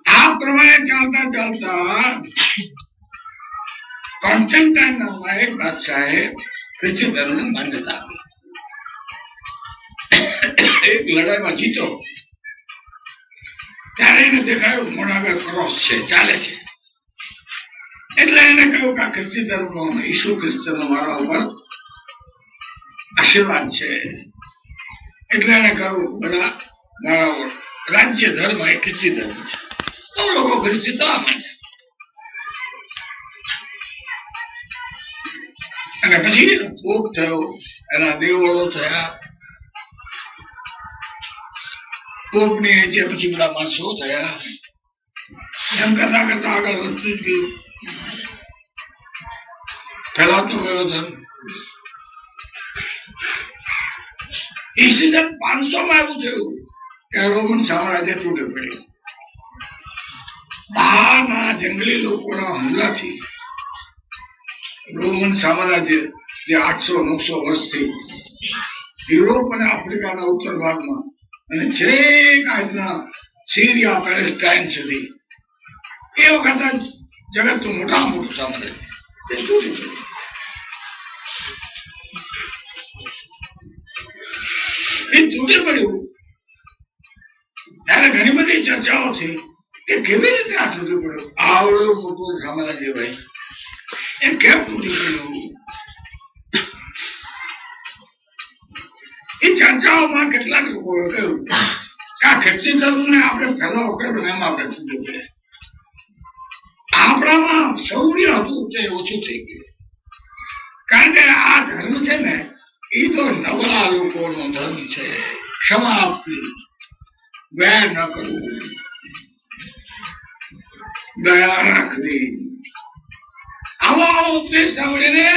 આ પ્રમાણે ચાલતા ચાલતા કોન્સ્ટન્ટાઇન નામના એક બાદશાહે ખ્રિસ્તી ધર્મને માન્યતા આપી. એક લડાઈમાં જીતો ત્યારે એને દેખાયું મોઢા આગળ ક્રોસ છે, ચાલે છે. એટલે એને કહ્યું કે આ ખ્રિસ્તી ધર્મનો ઈસુ ખ્રિસ્તનો મારા ઉપર આશીર્વાદ છે. એટલે એને કહ્યું બધા મારા રાજ્ય ધર્મ એ ખ્રિસ્તી ધર્મ છે. તો લોકો ખ્રિસ્તી તો માને. અને પછી ભોગ થયો, એના દેવળો થયા, પોપની નીચે પછી બધા માણસો થયા. એમ કરતા કરતા આગળ વધતું જ ગયું, ફેલાતો ગયો ધર્મ. ઈસવીસન 500 એવું થયું કે રોમન સામ્રાજ્ય તૂટી પડ્યું. બહારના જંગલી લોકોના હુમલાથી રોમન સામ્રાજ્ય જે 800-900 વર્ષથી યુરોપ અને આફ્રિકાના ઉત્તર ભાગમાં અને છેક આજના સિરિયા પેલેસ્ટાઇન સુધી એ વખત જગતનું મોટામાં મોટું સામ્રાજ્ય તે તૂટી પડ્યું. એ તૂટી પડ્યું ત્યારે ઘણી બધી ચર્ચાઓ થઈ કે કેવી રીતે આ તૂટી પડ્યું. આવડું મોટું સામ્રાજ્ય ભાઈ એમ કેમ તૂટી પડ્યું. એ ચર્ચાઓમાં કેટલાક લોકોએ કહ્યું કે આ ખ્રિસ્તી ધર્મને આપણે ફેલાવો કર્યો એમ આપણે તૂટી પડ્યા. આપણામાં શૌર્ય હતું તે ઓછું થઈ ગયું. કારણ કે આ ધર્મ છે ને એ તો નબળા લોકોનો ધર્મ છે. ક્ષમા આપવી, વેર ન કરવું, દયા રાખવી, આ ઉપદેશ સાંભળીને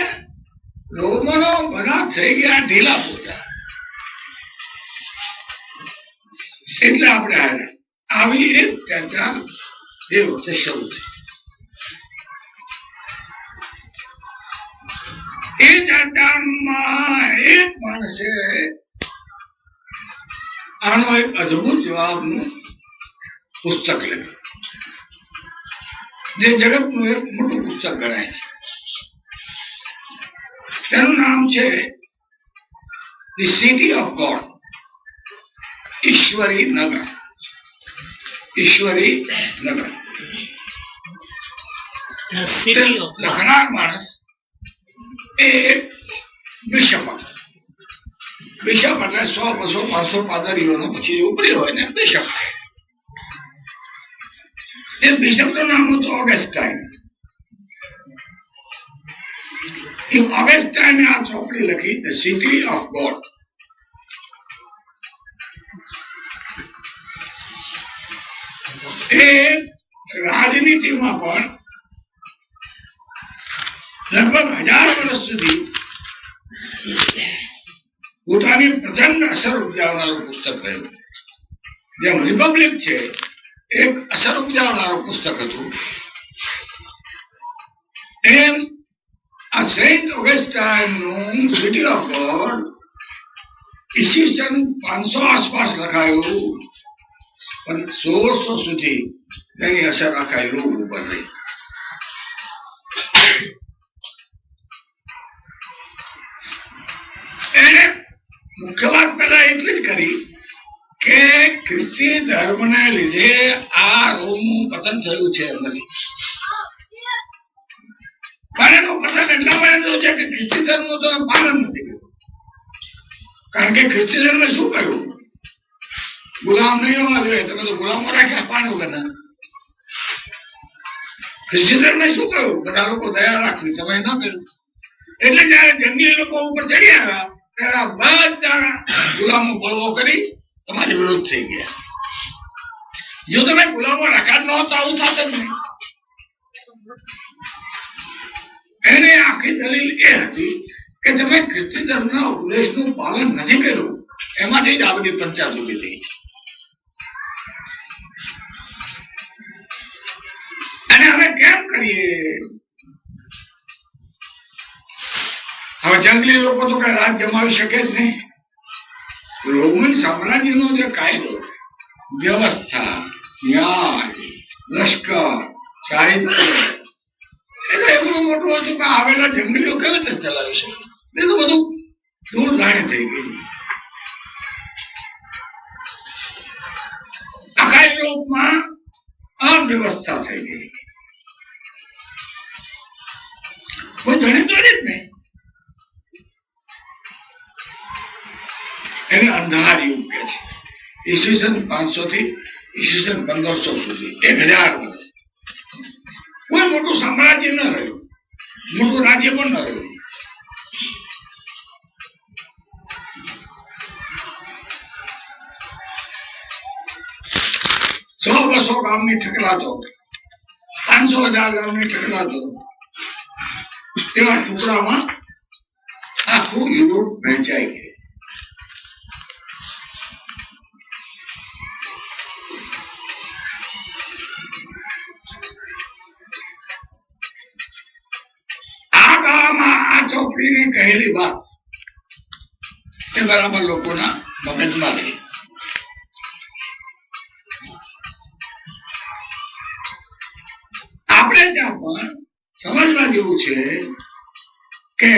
રોમનો બધા થઈ ગયા ઢીલા પોતા. એટલે આપણે આવી એક ચર્ચા એ વખતે શરૂ થઈ. એ ચર્ચામાં એક માણસે આનો એક અદભુત જવાબનું પુસ્તક લખ્યું, જે જગતનું એક મોટું પુસ્તક ગણાય છે. તેનું નામ છે ધી સિટી ઓફ ગોડ, ઈશ્વરી નગર. ઈશ્વરી નગર લખનાર માણસ એ બિશપ હતો. બિશપ એટલે 100, 200, 500 પાદરીઓનો પછી ઉપરી હોય ને બિશપ. તે બિશપનું નામ હતું ઓગસ્ટાઇન. એ ઓગસ્ટાઇને આ ચોપડી લખી, ધ સિટી ઓફ ગોડ. એ રાજનીતિમાં પણ લગભગ 1000 વર્ષ સુધી પોતાની પ્રચંડ અસર ઉપજાવનારું પુસ્તક રહ્યું. જેમ રિપબ્લિક છે એક અસર ઉપજાવનારું પુસ્તક હતું, એમ આ સેન્ટ ઓગસ્ટાઇનનું સિટી ઓફ ગોડ ઈસવીસન 500 આસપાસ લખાયું, પણ 1600 સુધી તેની અસર આખા યુરોપ ઉપર રહી. એને મુખ્ય વાત પહેલા એટલી જ કરી કે ખ્રિસ્તી ધર્મને લીધે આ રોમનું પતન થયું છે નથી. પણ એનું પતન એટલા માટે થયું છે કે ખ્રિસ્તી ધર્મનું તો પાલન નથી કર્યું. કારણ કે ખ્રિસ્તી ધર્મે શું કર્યું? ગુલામ નહીં હોવા જોઈએ, તમે તો ગુલામો રાખ્યા પાણી વગરના. ખ્રિસ્તી ધર્મે શું કહ્યું? બધા લોકો દયા રાખવી, તમે ન કર્યું. એટલે જયારે જંગલી લોકો ઉપર ચડી આવ્યા ત્યારે બધા ગુલામો બળવો કરી તમારી વિરુદ્ધ થઈ ગયા. જો તમે ગુલામો રાખ્યા ન હોત આવું થાત જ નહીં. એને આખી દલીલ એ હતી કે તમે ખ્રિસ્તી ધર્મના ઉપદેશનું પાલન નથી કર્યું, એમાંથી જ આ બધી પંચાયત ઉભી થઈ છે. અને હવે કેમ કરીએ? હવે જંગલી લોકો તો કઈ રાજ જમાવી શકે જ નહીં. રોમન સામ્રાજ્યનો જે કાયદો, વ્યવસ્થા, ન્યાય, લશ્કર, સાહિત્ય, એ તો એટલું મોટું હતું કે આવેલા જંગલીઓ કેવી રીતે ચલાવી શકે? એ તો બધું દૂર જાણે થઈ ગયું. આખા યુરોપમાં અવ્યવસ્થા થઈ ગઈ. કોઈ ધણી દોડી જ નહીં. એને અંધાર યુગ કે છે. ઈસવીસન 500 થી ઈસવીસન 1500 સુધી 1000 વર્ષ કોઈ મોટું સામ્રાજ્ય ન રહ્યું, મોટું રાજ્ય પણ ન રહ્યું. સો 200 ગામની ઠકરાતો, 500,000 ગામની ઠકરાતો, તેવા ટુકડામાં આખું યુરોપ વહેંચાઈ ગયું. આ ગાળામાં આ ચોપડીની કહેલી વાત એ બરાબર લોકોના મગજમાં રહી. આપણે ત્યાં પણ સમજવા જેવું છે કે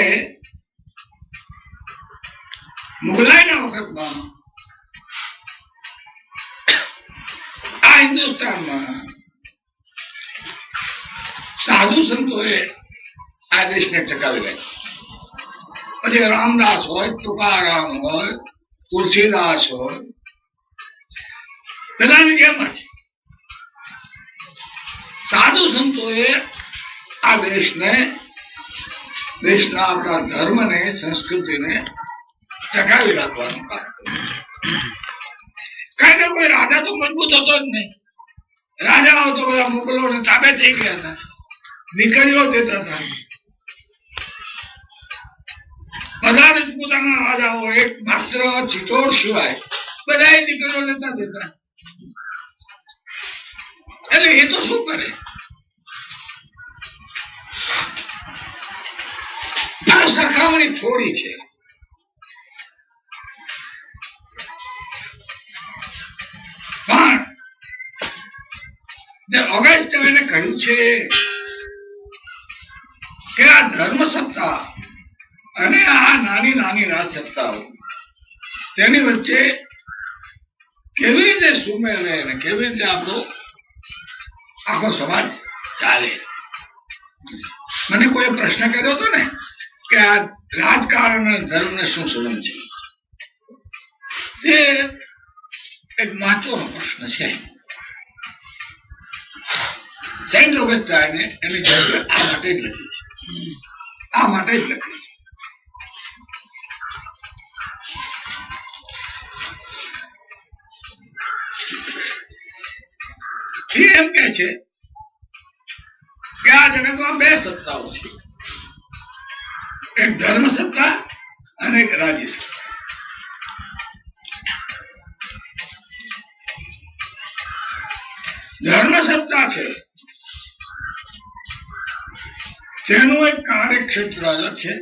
મુગલાઈના વખતમાં આ હિન્દુસ્તાનમાં સાધુ સંતોએ આ દેશને ટકાવી રાખ્યો. પછી રામદાસ હોય, તુકારામ હોય, તુલસીદાસ હોય, બધાની જેમ જ સાધુ સંતોએ આ દેશના આપણા ધર્મને, સંસ્કૃતિને ટકાવી રાખવાનું કામ કર્યું. કારણ કે કોઈ રાજા તો મજબૂત હતો જ નહીં. રાજાઓ તો બધા મુગલોને તાબે થઈ ગયા હતા, દીકરીઓ દેતા હતા. બધા રજપૂતાના રાજાઓ એક માત્ર ચિત્તોડ સિવાય બધા દીકરીઓ લેતા દેતા. એટલે એ તો શું કરે? આ સરખામણી થોડી છે. પણ જે ઓગસ્ટ એને કહ્યું છે કે આ ધર્મ સત્તા અને આ નાની નાની રાજ સત્તાઓ તેની વચ્ચે કેવી રીતે સુમેળ રહે અને કેવી રીતે આપણો આખો સમાજ ચાલે. મને કોઈ પ્રશ્ન કર્યો હતો ને કે આ રાજકારણ અને ધર્મને શું સંબંધ છે? તે એક મહત્વનો પ્રશ્ન છે. સેન્ટ ઓગસ્ટાઇને એની જરૂર આ માટે જ લખી છે. આ માટે જ લખી છે. એ એમ કે છે કે આ જગતમાં બે સત્તાઓ છે, એક ધર્મ સત્તા અને એક રાજ્ય સત્તા. ધર્મ સત્તા છે તેનું એક કાર્યક્ષેત્ર અલગ છે,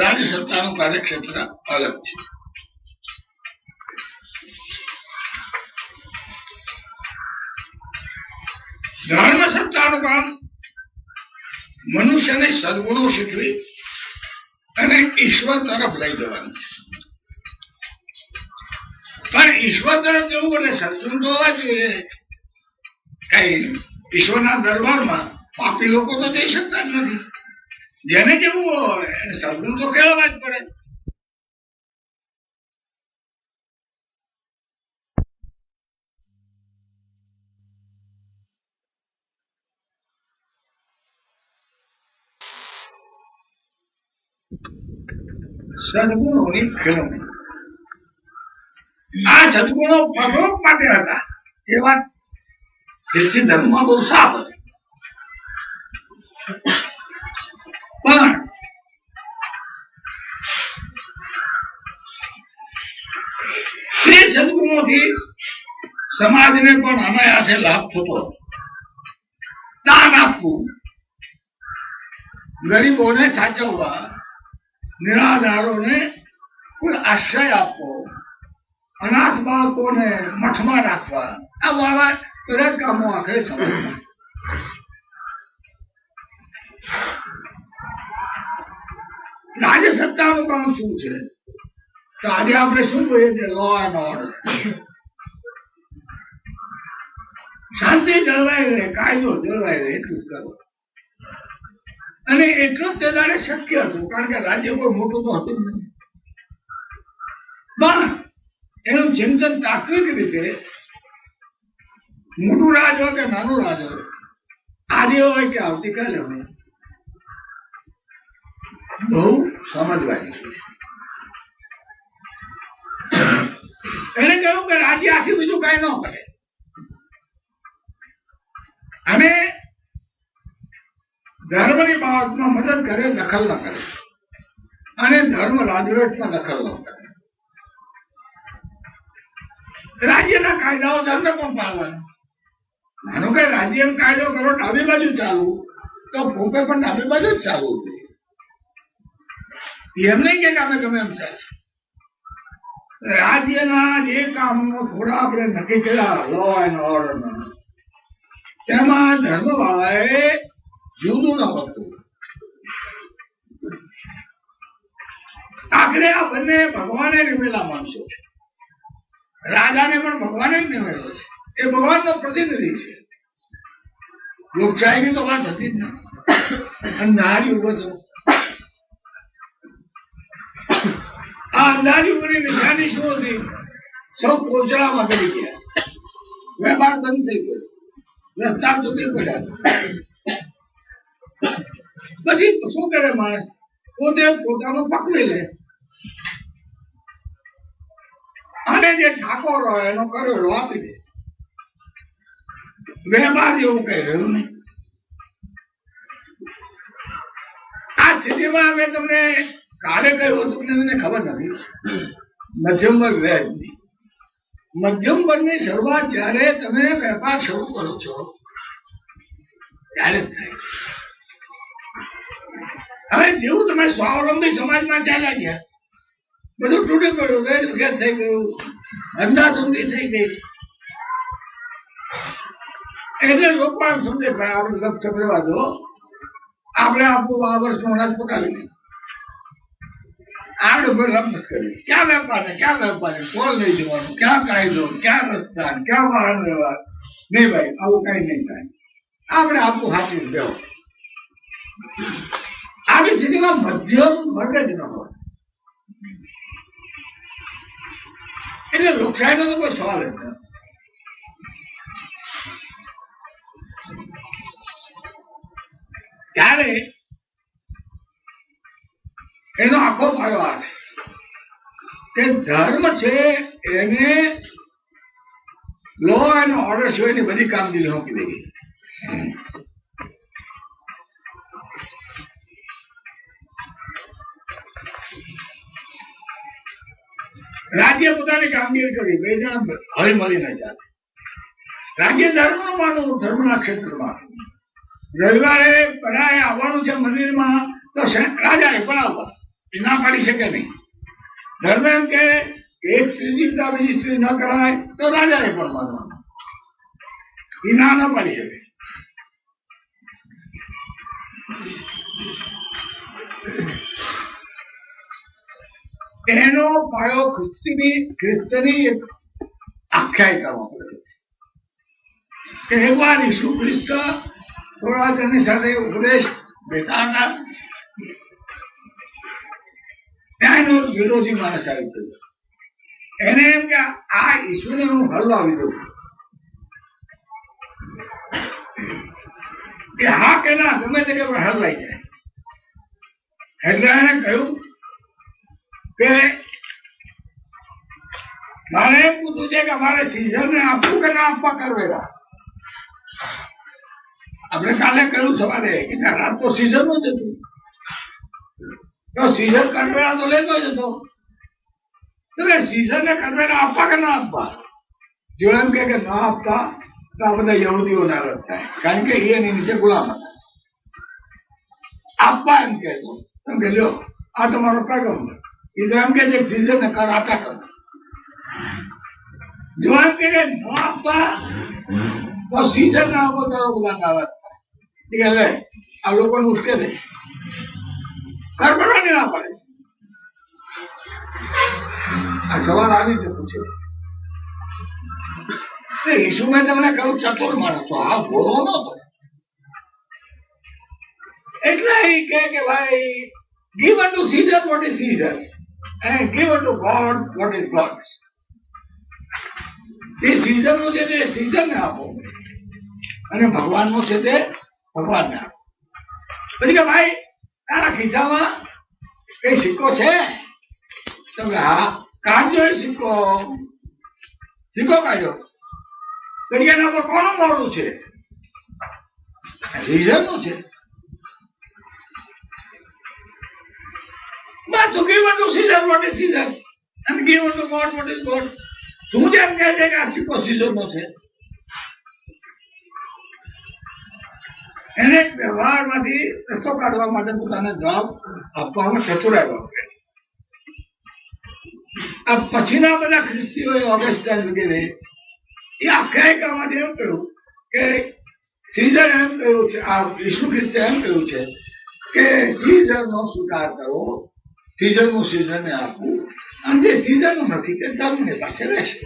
રાજ્ય સત્તાનું કાર્યક્ષેત્ર અલગ છે. ધર્મ સત્તાનું કામ મનુષ્યને સદગુણો શીખવી અને ઈશ્વર તરફ લઈ જવાનું છે. પણ ઈશ્વર તરફ જવું એટલે સદગુણ તો હોવા જોઈએ. કઈ ઈશ્વરના દરબારમાં પાપી લોકો તો જઈ શકતા જ નથી. જેને જવું હોય એને સદગુણ તો કેળવવા જ પડે. સદગુણોની કેળવણી. આ સદગુણો પરોપ માટે હતા એ વાત ખ્રિસ્તી ધર્મમાં બહુ સાફ હતી. પણ તે સદગુણોથી સમાજને પણ અનાયાસે લાભ થતો. દાન આપવું, ગરીબોને સાચવવા, નિરાધારોને કોઈ આશ્રય આપવો, અનાથ બાળકોને મઠમાં રાખવા, આ વાળા બધા કામો આખરે સમાજમાં. રાજ્ય સત્તાનું કામ શું છે? તો આજે આપણે શું કહીએ છીએ? Law and order. શાંતિ જળવાઈ રહે, કાયદો જળવાઈ રહે એટલું જ કરવું. અને એટલું જ તે દાડે શક્ય હતું, કારણ કે રાજ્ય કોઈ મોટું તો હતું જ નહીં. પણ એનું ચિંતન તાત્વિક રીતે મોટું રાજ હોય કે નાનું રાજ હોય, આજે હોય કે આવતીકાલે હોય, બહુ સમજવાની છે. એને કહ્યું કે રાજ્ય આથી બીજું કઈ ન કરે અને ધર્મની બાબતમાં મદદ કરે, દખલ ન કરે, અને ધર્મ રાજવટમાં દખલ ન કરે. રાજ્યના કાયદાઓ ધર્મે પણ પાળવાના. માનો કે રાજ્ય કાયદો કરો ડાબી બાજુ ચાલવું, તો ભૂપે પણ ડાબી બાજુ જ ચાલવું જોઈએ. એમ નહીં કે અમે ગમે એમ ચાલે. રાજ્યના જે કામો થોડા આપણે નક્કી કર્યા લો એન્ડ ઓર્ડર, તેમાં ધર્મ વાળાએ જુદું ન હતું. આખરે આ બંને ભગવાને નિમેલા માણસો છે. રાજાને પણ ભગવાને જ નિમેલો છે. એ ભગવાનનો પ્રતિનિધિ છે. લોકશાહીની તો વાત હતી જ નહીં. અંધારી ઉભો થયો. આ અંધારી ઉપરની નિશાની શું હતી? સૌ કોચરામાં કરી ગયા, વેપાર બંધ થઈ ગયો, રસ્તા સુધી પડ્યા. પછી શું કરે માણસ? પોતે પોતાનો પકડી લે અને જે ઠાકોર હોય એનો કરેલો આપી દે. વેપાર જેવું કઈ રહ્યું નહીં. આ સ્થિતિમાં અમે તમને કાલે કહ્યું હતું ને મને ખબર નથી. મધ્યમ વર્ગ રહે જ નહીં. મધ્યમ વર્ગની શરૂઆત જયારે તમે વેપાર શરૂ કરો છો ત્યારે જ થાય. હવે જેવું તમે સ્વાવલંબી સમાજમાં ચાલ્યા ગયા, બધું તૂટી પડ્યું, વેર વિખેર થઈ ગયું, અંધાધૂંધી થઈ ગઈ. એટલે લોકો એમ સમજે ભાઈ આપણે લક્ષ રહેવા દો, આપણે આપણું આ વર્ષનું અનાજ પકાવી લઈએ. આપણે કોઈ લગ્ન કર્યું, ક્યાં વેપાર ને ક્યાં વેપાર, કોલ લઈ જવાનું, ક્યાં કાયદો, ક્યાં રસ્તા, ક્યાં વાહન વ્યવહાર. નહીં ભાઈ, આવું કઈ નહીં થાય. આપણે આપણું હાથું રહેવું. આવી સ્થિતિમાં મધ્યમ વર્ગ જ ન હોય. એટલે લોકશાહીનો તો કોઈ સવાલ જ નથી. ત્યારે એનો આખો પાયો આ છે કે ધર્મ છે એને લો એન્ડ ઓર્ડર સિવાયની બધી કામગીરી સોંપી દેવી. રાજ્ય પોતાની કામગીરી કરી, બે જણ હળી મળીને ચાલે. રાજ્ય ધર્મનું માનવું, ધર્મના ક્ષેત્રમાં રવિવારે બધાએ આવવાનું છે મંદિરમાં, તો રાજાએ પણ આવવા, એ ના પાડી શકે નહીં. ધર્મ એમ કે એક સ્ત્રી જીવતા બીજી સ્ત્રી ન કરાય, તો રાજાએ પણ માનવાનું, એ ના ન પાડી શકે. એનો પાયો ખ્રિસ્તની આખ્યાયિકામાં પડે છે કે એકવાર ઈસુ ખ્રિસ્ત થોડા તેની સાથે ઉપદેશ બેઠા હતા, ત્યાં એનો વિરોધી માણસ આવી ગયો. એને એમ કે આ ઈસુને હું હલવાવી દઉં, કે હા કે ના ગમે તે પણ હલવાઈ જાય. એટલે એને કહ્યું કે મારે એમ પૂછવું છે કે અમારે સીઝરને આપવું કે ના આપવા કરવેરા. આપણે કાલે કહ્યું સવારે કે રાત તો સીઝર નું જ હતું, તો સીઝર કરવેરા તો લેતો જ હતો. તો સીઝર ને કરવેરા આપવા કે ના આપવા? જો એમ કે ના આપતા તો આ બધા યહૂદીઓ નારાજ થાય, કારણ કે એની નીચે ગુલામ હતા. આપવા એમ કહેતો, એમ કે લ્યો આ તમારો પેગમ. એ તો એમ કે છે સીઝર ને કર આપ્યા કરો. જો એમ કે ન આપવા તો સીઝર ના આપો તો બધા નારાજ થાય. લે આ લોકોને ઉઠકે દે, કર ભરવાની ના પડે છે. આ સવાલ આવી રીતે પૂછ્યો. ઈસુ મેં તમને કહ્યું ચતુર માણસ તો, હા ભોળો નતો. એટલે એ કે ભાઈ give unto Caesar what is Caesar's and give unto God what is God's. તે Caesar નું છે તે Caesar ને આપો અને ભગવાન નું છે તે ભગવાન ને આપો. પછી કે ભાઈ તારા ખિસ્સામાં કઈ સિક્કો છે? તો કે હા કાઢજો એ સિક્કો. સિક્કો કાઢ્યો. એના પર કોનું મોડું છે? Caesar નું છે. બસ તો give unto Caesar what is Caesar and give unto God what is God. તું જેમ કહે છે કે આ સિક્કો Caesar નો છે, એને વ્યવહારમાંથી રસ્તો કાઢવા માટે પોતાને જવાબ આપવામાં ચતુરાઈ. આ પછીના બધા ખ્રિસ્તીઓએ ઓગસ્ટાઇન વગેરે એ આખ્યાયિકામાંથી એમ કહ્યું કે સીઝર એમ કહ્યું છે, આ ઈસુ ખ્રિસ્તે એમ કહ્યું છે કે સીઝર નો સ્વીકાર કરો, સીઝર નું સીઝર ને આપવું, અને જે સીઝર નું નથી તે ધર્મની પાસે રહેશે.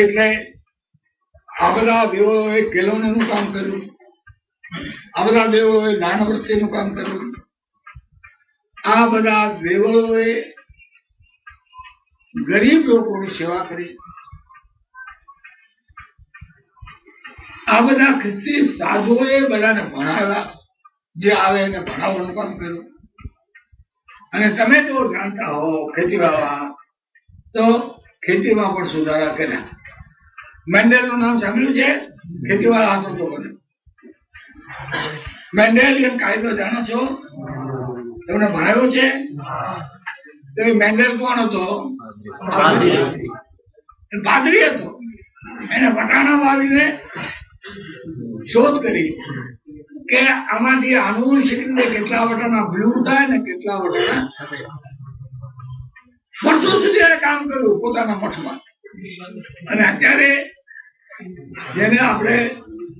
એટલે આ બધા દેવોએ કેલોનેનું કામ કર્યું, આ બધા દેવોએ દાનવૃત્તિનું કામ કર્યું, આ બધા દેવોએ ગરીબ લોકોની સેવા કરી, આ બધા ખ્રિસ્તી સાધુઓએ બધાને ભણાવ્યા, જે આવે એને ભણાવવાનું કામ કર્યું. અને તમે જો જાણતા હો ખેતીવાળા, તો ખેતીમાં પણ સુધારા કર્યા. મેન્ડેલનું નામ સાંભળ્યું છે? ખેતીવાળા હતો તો બને. મેન્ડેલિયન કાયદો જાણો છો? તમને ભણાવ્યો છે? તો એ મેન્ડેલ કોણ હતો? પાદરી હતો. એને વટાણા વાવીને શોધ કરી કે આમાંથી આનુવંશિક રીતે કેટલા વટાણા બ્લુ થાય ને કેટલા વટાણા. વર્ષો સુધી એને કામ કર્યું પોતાના મઠમાં. અને અત્યારે જેને આપણે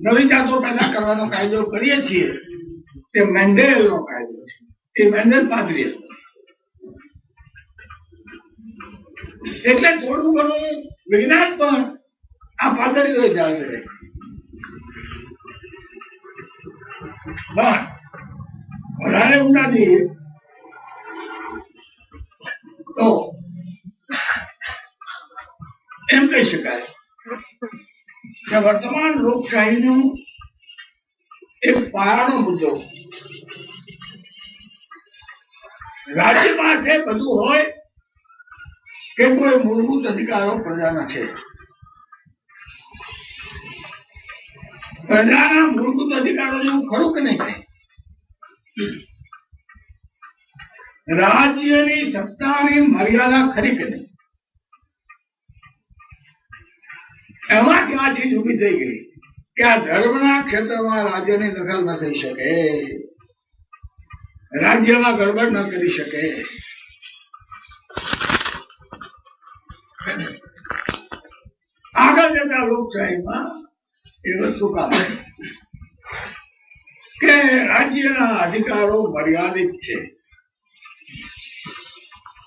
નવી જાતો પેદા કરવાનો કાયદો કરીએ છીએ તે મેન્ડેલનો કાયદો છે. એ મેન્ડેલ પાદરી હતો. એટલે થોડું ઘણું વિજ્ઞાન પણ આ પાદરીઓ જાળવે રહે. પણ વધારે ઊંડા જઈએ તો એમ કહી શકાય કે વર્તમાન લોકશાહીનો એક પાયાનો મુદ્દો રાજ્ય પાસે બધું હોય કે કોઈ મૂળભૂત અધિકારો પ્રજાના છે. પ્રજાના મૂળભૂત અધિકારો જેવું ખરું કે નહીં? રાજ્યની સત્તાની મર્યાદા ખરી કે નહીં? એમાંથી આ ચીજ ઉભી થઈ ગઈ કે આ ધર્મના ક્ષેત્રમાં રાજ્યની દખલ ન થઈ શકે, રાજ્યમાં ગડબડ ન કરી શકે. આગળ જતા લોકશાહીમાં એ વસ્તુ કામ કે રાજ્યના અધિકારો મર્યાદિત છે,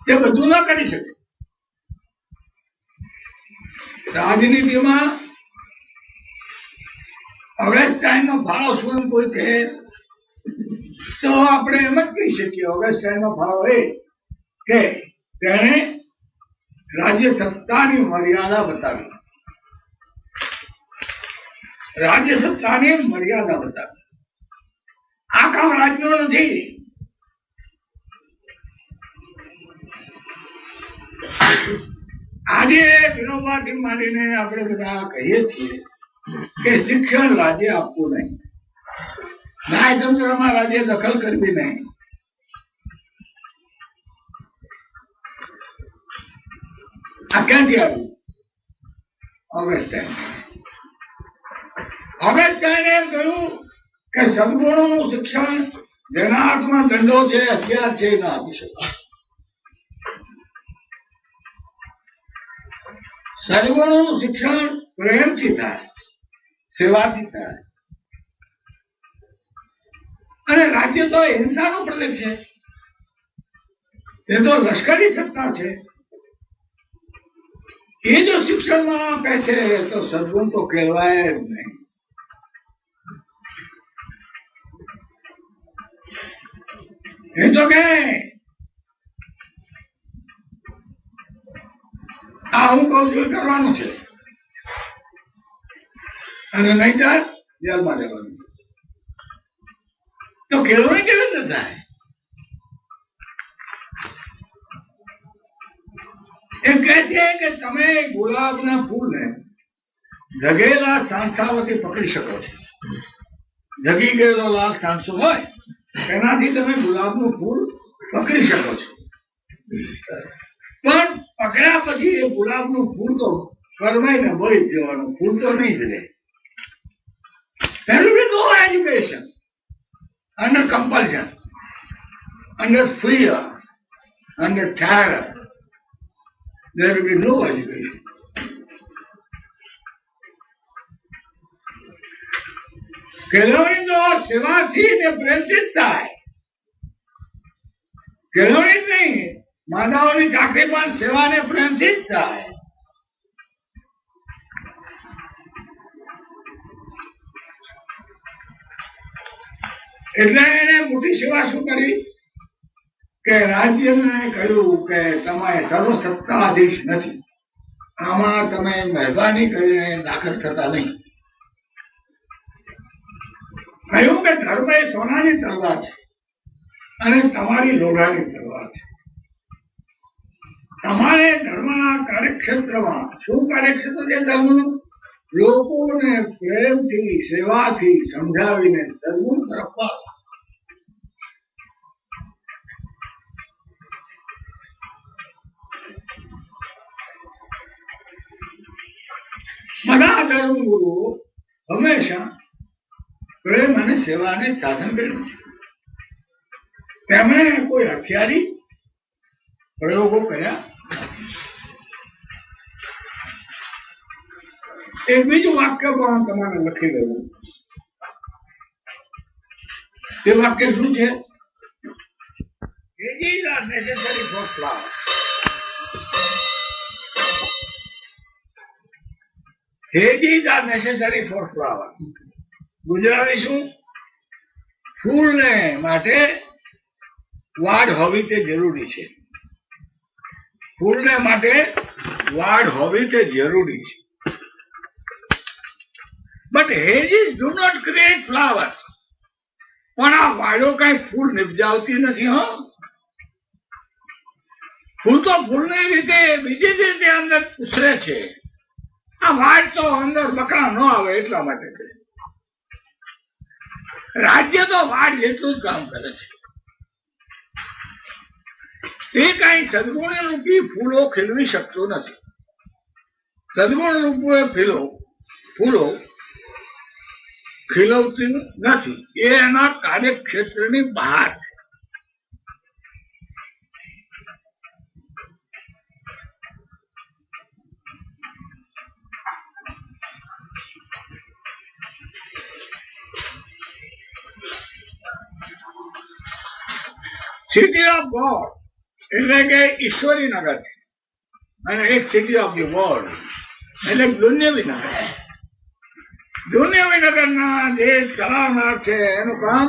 તે બધું ના કરી શકે. રાજનીતિમાં ઓગસ્ટાઇનનો ફાળો શું કોઈ કહે તો આપણે એમ જ કહી શકીએ ઓગસ્ટાઇનનો ફાળો એ કે તેણે રાજ્ય સત્તાની મર્યાદા બતાવી. રાજ્ય સત્તાની મર્યાદા બતાવી. આ કામ રાજ્યનો નથી. આજે વિનોબાથી માંડીને આપણે બધા કહીએ છીએ કે શિક્ષણ રાજ્ય આપવું નહીં, ન્યાયતંત્રમાં રાજ્ય દખલ કરવી નહીં. આ ક્યાંથી આવ્યું? ઓગસ્ટાઇન. ઓગસ્ટાઇને એમ કહ્યું કે સદગુણોનું શિક્ષણ જેના હાથમાં દંડો છે, હથિયાર છે, ન આપી શકાય. સદગુણોનું શિક્ષણ પ્રેમથી થાય, સેવાથી થાય. અને રાજ્ય તો હિંસાનો પ્રદેશ છે, તે તો લશ્કરી સત્તા છે. એ જો શિક્ષણમાં બેસે તો સદગુણ તો કહેવાય જ નહીં. એ તો કે આ હું કહું છું કરવાનું છે અને નહીંતર જેલમાં જવાનું. તો કેળવણી કેવી રીતે થાય? એમ કહે છે કે તમે ગુલાબના ફૂલને જગેલા સાંસાઓથી પકડી શકો છો. જગી ગયેલો લાખ સાંસો હોય તેનાથી તમે ગુલાબનું ફૂલ પકડી શકો છો. પણ પકડ્યા પછી એ ગુલાબનું ફૂલ તો કરવાઈને બળી જવાનું, ફૂલ તો નહીં જ રહે. There will be no education under compulsion, under fear, under terror. There will be no education. કેળવણી તો સેવાથી ને પ્રેમથી જ થાય. કેળવણી જ નહીં, માદાઓની ચાકરી પણ સેવા ને પ્રેમથી જ થાય. એટલે એને મોટી સેવા શું કરી કે રાજ્યને કહ્યું કે તમે સર્વસત્તાધીશ નથી, આમાં તમે મહેરબાની કરીને દાખલ થતા નહીં. કહ્યું કે ધર્મ એ સોનાની તલવાર છે અને તમારી લોઢાની તલવાર છે. તમારે ધર્મના કાર્યક્ષેત્રમાં શું કાર્યક્ષેત્ર છે ધર્મનું? લોકોને પ્રેમથી સેવાથી સમજાવીને સદગુણ તરફ વાળો. બધા ધર્મગુરુઓ હંમેશા પ્રેમ અને સેવાને સાધન કર્યું છે. તેમણે કોઈ હથિયારી પ્રયોગો કર્યા. એક બીજું વાક્ય પણ તમારે લખી લેવું. તે વાક્ય શું છે? Hedges are necessary for flowers. Hedges are necessary for flowers. Gujarati શું? ફૂલને માટે વાડ હોવી તે જરૂરી છે. ફૂલને માટે વાડ હોવી તે જરૂરી છે. But hedges do not create flowers. પણ આ વાડો કઈ ફૂલ નિપજાવતી નથી. હો, ફૂલ તો ફૂલની રીતે બીજી જ રીતે અંદર ઉછરે છે. આ વાડ તો અંદર બકરા ન આવે એટલા માટે છે. રાજ્ય તો વાડ જેટલું જ કામ કરે છે. એ કઈ સદગુણ રૂપી ફૂલો ખીલવી શકતું નથી. સદગુણ રૂપે ફૂલો ખીલવતી નથી. એ એના કાર્યક્ષેત્રની બહાર છે. સિટી ઓફ ગોડ એટલે કે ઈશ્વરી નગર છે, અને એક સિટી ઓફ ધી વર્લ્ડ એટલે દુનિયાવી નગર. દુનિયાવી નગરના જે ચલાવનાર છે એનું કામ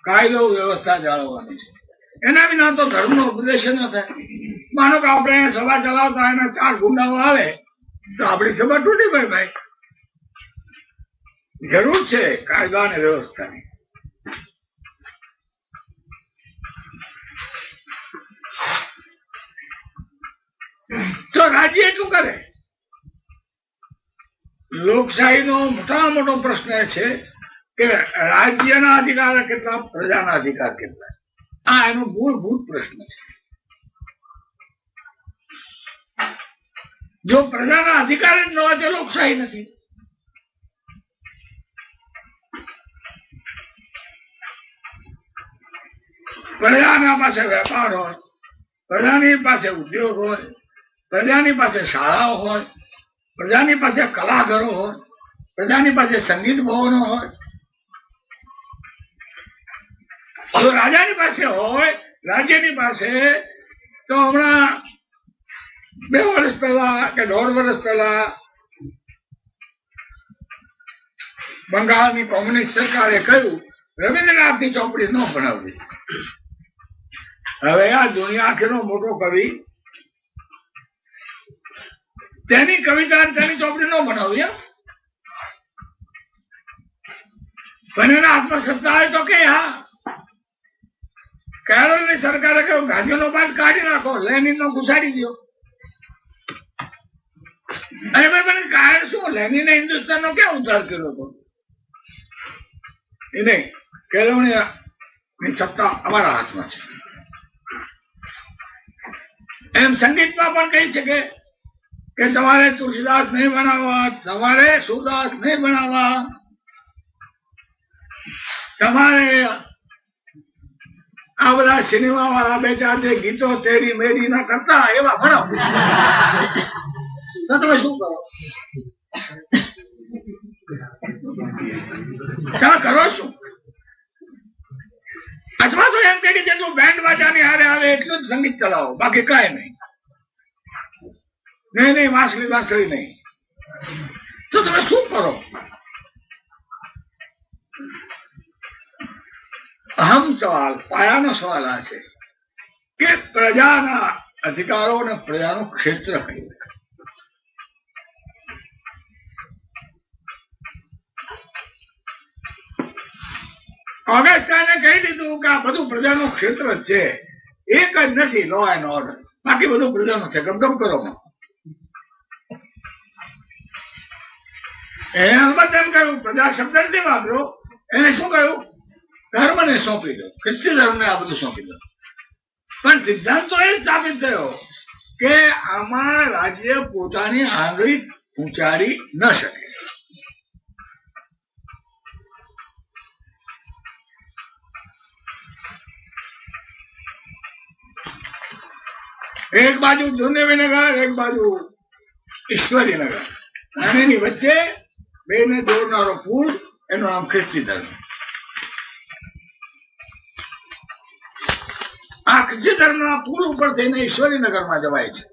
કાયદો વ્યવસ્થા જાળવવાની છે. એના વિના તો ધર્મનો ઉપદેશ ન થાય. માનો કે આપણે સભા ચલાવતા એના 4 ગુંડાઓ આવે તો આપણી સભા તૂટી ભાઈ ભાઈ. જરૂર છે કાયદા અને વ્યવસ્થાની. તો રાજ્ય એટલું કરે. લોકશાહીનો મોટામાં મોટો પ્રશ્ન છે કે રાજ્યના અધિકાર કેટલા, પ્રજાના અધિકાર કેટલા. આ એનો મૂળભૂત પ્રશ્ન છે. જો પ્રજાના અધિકાર જ ન હોય તો લોકશાહી નથી. પ્રજાના પાસે વેપાર હોય, પ્રજાની પાસે ઉદ્યોગ હોય, પ્રજાની પાસે શાળાઓ હોય, પ્રજાની પાસે કલાકારો હોય, પ્રજાની પાસે સંગીત ભવનો હોય. જો રાજાની પાસે હોય, રાજ્યની પાસે, તો હમણાં 2 વર્ષ પહેલા કે 1.5 વર્ષ પહેલા બંગાળની કોમ્યુનિસ્ટ સરકારે કહ્યું રવિન્દ્રનાથની ચોપડી ન ભણાવવી. હવે આ દુનિયા આખીનો મોટો કવિ, તેની કવિતા તેની ચોપડી ન બનાવી. પણ એને આત્મસત્તા હોય તો કે હા. કેરળની સરકારે કહ્યું ગાંધીનો પાઠ કાઢી નાખો, લેનિનનો ઘુસાડી દો. અરે ભાઈ પણ કારણ શું? લેનિને હિન્દુસ્તાનનો ક્યાં ઉદ્ધાર કર્યો હતો? એ નહીં, કેળવણીની સત્તા અમારા હાથમાં છે. એમ સંગીતમાં પણ કહી શકે કે તમારે તુલસીદાસ નહીં બનાવવા, તમારે સુરદાસ નહીં બનાવવા, તમારે આ બધા સિનેમા વાળા 2-4 જે ગીતો તેરી મેરી ના કરતા એવા ભણાવો. તો તમે શું કરો? તમે કરો શું? અથવા તો એમ કે જેટલું બેન્ડ બાજાની હારે આવે એટલું જ સંગીત ચલાવો, બાકી કાંઈ નહીં. નહીં વાંસળી વાંસળી નહીં. તો તમે શું કરો? અહમ સવાલ, પાયાનો સવાલ આ છે કે પ્રજાના અધિકારો અને પ્રજાનું ક્ષેત્ર કયું? ઓગસ્ટાને કહી દીધું કે આ બધું પ્રજાનું ક્ષેત્ર જ છે. એક જ નથી લો એન્ડ ઓર્ડર, બાકી બધું પ્રજાનું છે. ગમગમ કરો. એને અલબત્ત એમ કહ્યું, પ્રજા શબ્દ નથી વાપર્યો, એને શું કહ્યું? ધર્મને સોંપી દો, ખ્રિસ્તી ધર્મને આ બધું સોંપી દો. પણ સિદ્ધાંત તો એ સ્થાપિત થયો કે આમાં રાજ્ય પોતાની આંગળી ઉંચારી ન શકે. એક બાજુ દુન્યવીનગર, એક બાજુ ઈશ્વરીનગર, અને એની વચ્ચે બેને જોડનારો પુલ, એનું નામ ખ્રિસ્તી ધર્મ. આ ખ્રિસ્તી ધર્મના પુલ ઉપર થઈને ઈશ્વરીનગરમાં જવાય છે.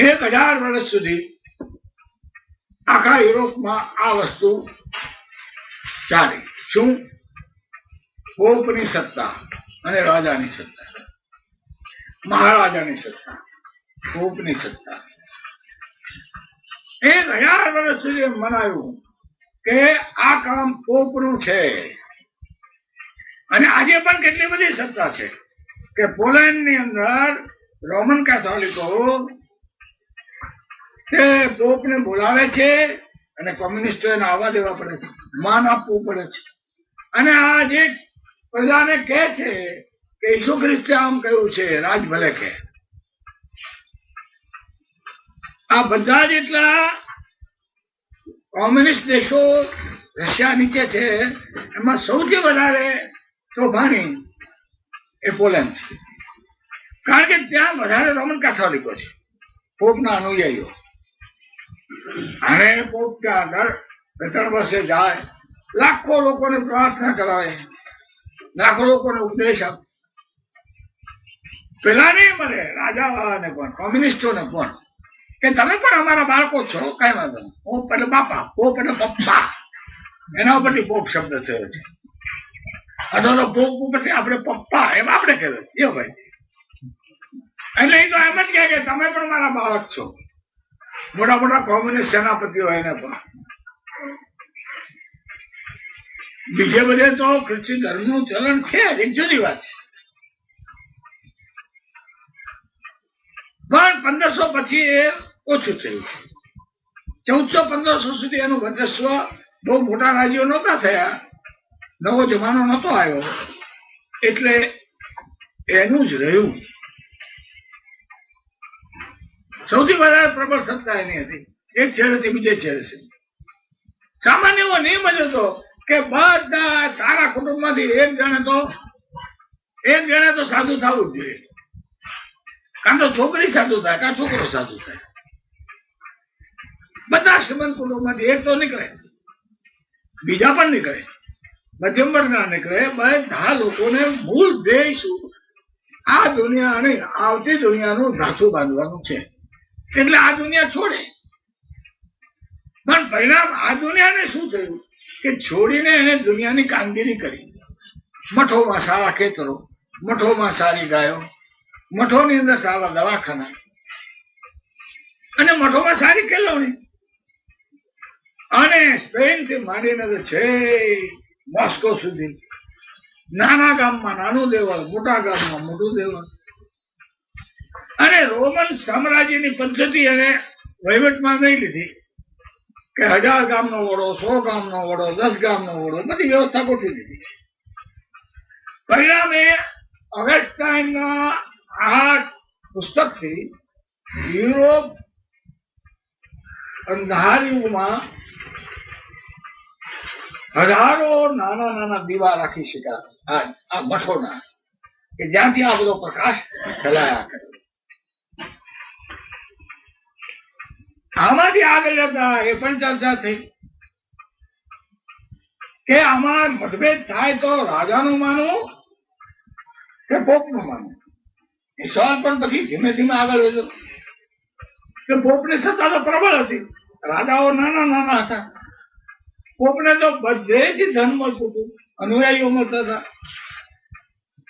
એક 1000 વર્ષ સુધી આખા યુરોપમાં આ વસ્તુ ચાલી. શું? પોપની સત્તા અને રાજાની સત્તા, મહારાજાની સત્તા, પોપની સત્તા. 1000 વર્ષ સુધી એમ મનાયું કે આ કામ પોપનું છે. અને આજે પણ કેટલી બધી સત્તા છે કે પોલેન્ડની અંદર રોમન કેથોલિકો તે પોપને બોલાવે છે અને કોમ્યુનિસ્ટો એને આવવા દેવા પડે છે, માન આપવું પડે છે. અને આ જે પ્રજાને કહે છે કે ઈસુ ખ્રિસ્તે આમ કહ્યું છે, રાજ ભલે કે. આ બધા જેટલા કોમ્યુનિસ્ટ દેશો રશિયા નીચે છે, એમાં સૌથી વધારે શોભાની એ પોલેન્ડ છે. કારણ કે ત્યાં વધારે રોમન કેથોલિકો છે, પોપના અનુયાયીઓ. અને પોપ ત્યાં દર 2-3 વર્ષે જાય, લાખો લોકોને પ્રાર્થના કરાવે, લાખો લોકોને ઉપદેશ આપે. પેલા નહીં મળે, રાજાને પણ, કોમ્યુનિસ્ટોને પણ, કે તમે પણ અમારા બાળકો છો, કઈ વાંધો નહીં. પોપ એટલે બાપા, પોપ એટલે પપ્પા, એના ઉપરથી પોપ શબ્દ થયો છે. અથવા તો પોપ ઉપરથી આપણે પપ્પા એમ આપણે કહેવાય. જો ભાઈ, એટલે એ તો એમ જ કહે કે તમે પણ મારા બાળક છો. મોટા મોટા કોમ્યુનિસ્ટ સેનાપતિઓ એને પણ. બીજે બધે તો ખ્રિસ્તી ધર્મનું ચલણ છે, એક જુદી વાત છે. પણ 1500 પછી એ ઓછું થયું. 1400-1500 સુધી એનું વર્ચસ્વ બહુ મોટા રાજ્યો નહોતા થયા, નવો જમાનો નહોતો આવ્યો, એટલે એનું જ રહ્યું. સૌથી વધારે પ્રબળ સત્તા એની હતી, એક છેડેથી બીજે છેડે છે. સામાન્ય એવો નિયમ જ હતો કે બધા સારા કુટુંબમાંથી એક જણે તો સાધુ થવું જ જોઈએ. કાં તો છોકરી સાધુ થાય, કાં છોકરો સાધુ થાય. બધા શ્રીમંત કુટુંબમાંથી એક તો નીકળે, બીજા પણ નીકળે, મધ્યમ વર્ગના નીકળે. બધા લોકોને મૂળ ધ્યેય શું? આ દુનિયા અને આવતી દુનિયાનું ધાતુ બાંધવાનું છે. એટલે આ દુનિયા છોડે. પણ પરિણામ આ દુનિયાને શું થયું કે છોડીને એને દુનિયાની કામગીરી કરી. મઠોમાં સારા ખેતરો, મઠોમાં સારી ગાયો, મઠોની અંદર સારા દવાખાના, અને મઠોમાં સારી કેળવણી. અને સ્પેન થી માંડીને છે મોસ્કો સુધી, નાના ગામમાં નાનું દેવળ, મોટા ગામમાં મોટું દેવળ. અને રોમન સામ્રાજ્યની પદ્ધતિ એને વહીવટમાં નહીં લીધી કે 1000 ગામનો વડો, 100 ગામનો વડો, 10 ગામનો વડો, બધી વ્યવસ્થા ગોઠવી દીધી. પરિણામે ઓગસ્ટાઇનના આ પુસ્તકથી યુરોપ અંધાર યુગમાં હજારો નાના નાના દીવા રાખી શક્યા આ મઠોના, કે જ્યાંથી આ બધો પ્રકાશ ફેલાયા કરે. આમાંથી આગળ જતા એ પણ ચર્ચા થઈ કે આમાં મતભેદ થાય તો રાજાનું માનવું કે પોપનું માનવું. એ સવાલ પણ પછી ધીમે ધીમે આગળ વધ્યો કે પોપની સત્તા તો પ્રબળ હતી, રાજાઓ નાના નાના હતા. પોપને તો બધેથી ધન મળતું હતું, અનુયાયીઓ મળતા હતા.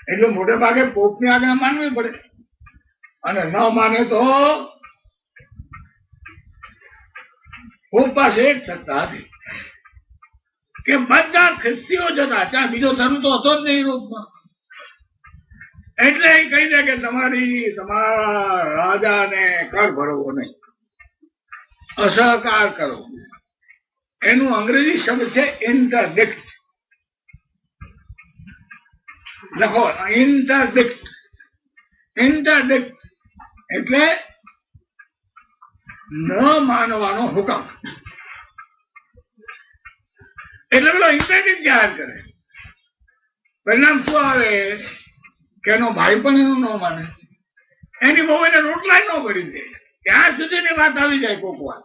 એટલે મોટે ભાગે પોપની આજ્ઞા માનવી પડે, અને ન માને તો પોપ પાસે એક સત્તા હતી કે બધા ખ્રિસ્તીઓ જતા, ત્યાં બીજો ધર્મ તો હતો જ નહીં યુરોપમાં. એટલે એ કહી દે કે તમારા રાજાને કર ભરવો નહીં, અસહકાર કરો. એનું અંગ્રેજી શબ્દ છે ઇન્ટરડિક્ટ. લખો ઇન્ટરડિક્ટ. ઇન્ટરડિક્ટ એટલે ન માનવાનો હુકમ. એટલે પેલો ઇન્ટરડિક્ટ જાહેર કરે. પરિણામ શું આવે કે એનો ભાઈ પણ એનું ન માને, એની બહુ એને રોટલા ન કરી દે. ત્યાં સુધીની વાત આવી જાય કોક વાર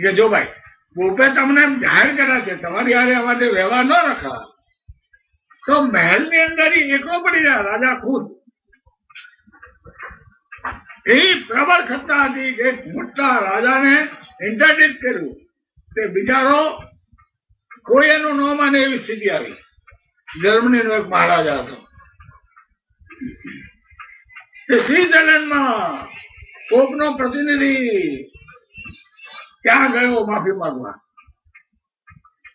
કે જો ભાઈ પોપે તમને એમ જાહેર કર્યા છે, તમારી હારે અમારે વ્યવહાર ન રખા, તો મહેલની અંદર એકલો પડી જાય રાજા ખુદ. એ પ્રબળ સત્તા હતી કે મોટા રાજાને ઇન્ટરડિક્ટ કર્યું, તે બિચારો કોઈ એનું ન માને એવી સ્થિતિ આવી. જર્મનીનો એક મહારાજા હતો, તે સ્વિટ્ઝરલેન્ડમાં પોપનો પ્રતિનિધિ ત્યાં ગયો માફી માંગવા.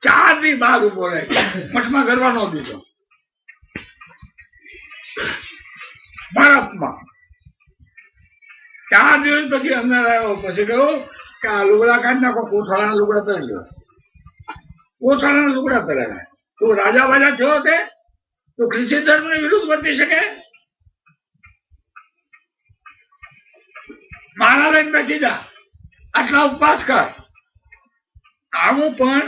4 દી બાદ ઉભો રહે, મઠમાં કરવા ન દીધો, બરફમાં. 4 દિવસ પછી અંદર આવ્યો, પછી કહ્યું કે આ લુગડા કાઢી નાખો, કોથળાના લુગડા પહેરી લો. કોથળાના લુગડા પહેરેલા. તું રાજા બાજા થયો તે તું ખ્રિસ્તી ધર્મની વિરુદ્ધ વર્તી શકે? મારા લઈને બેસી જા, આટલા ઉપવાસ કર. આવું પણ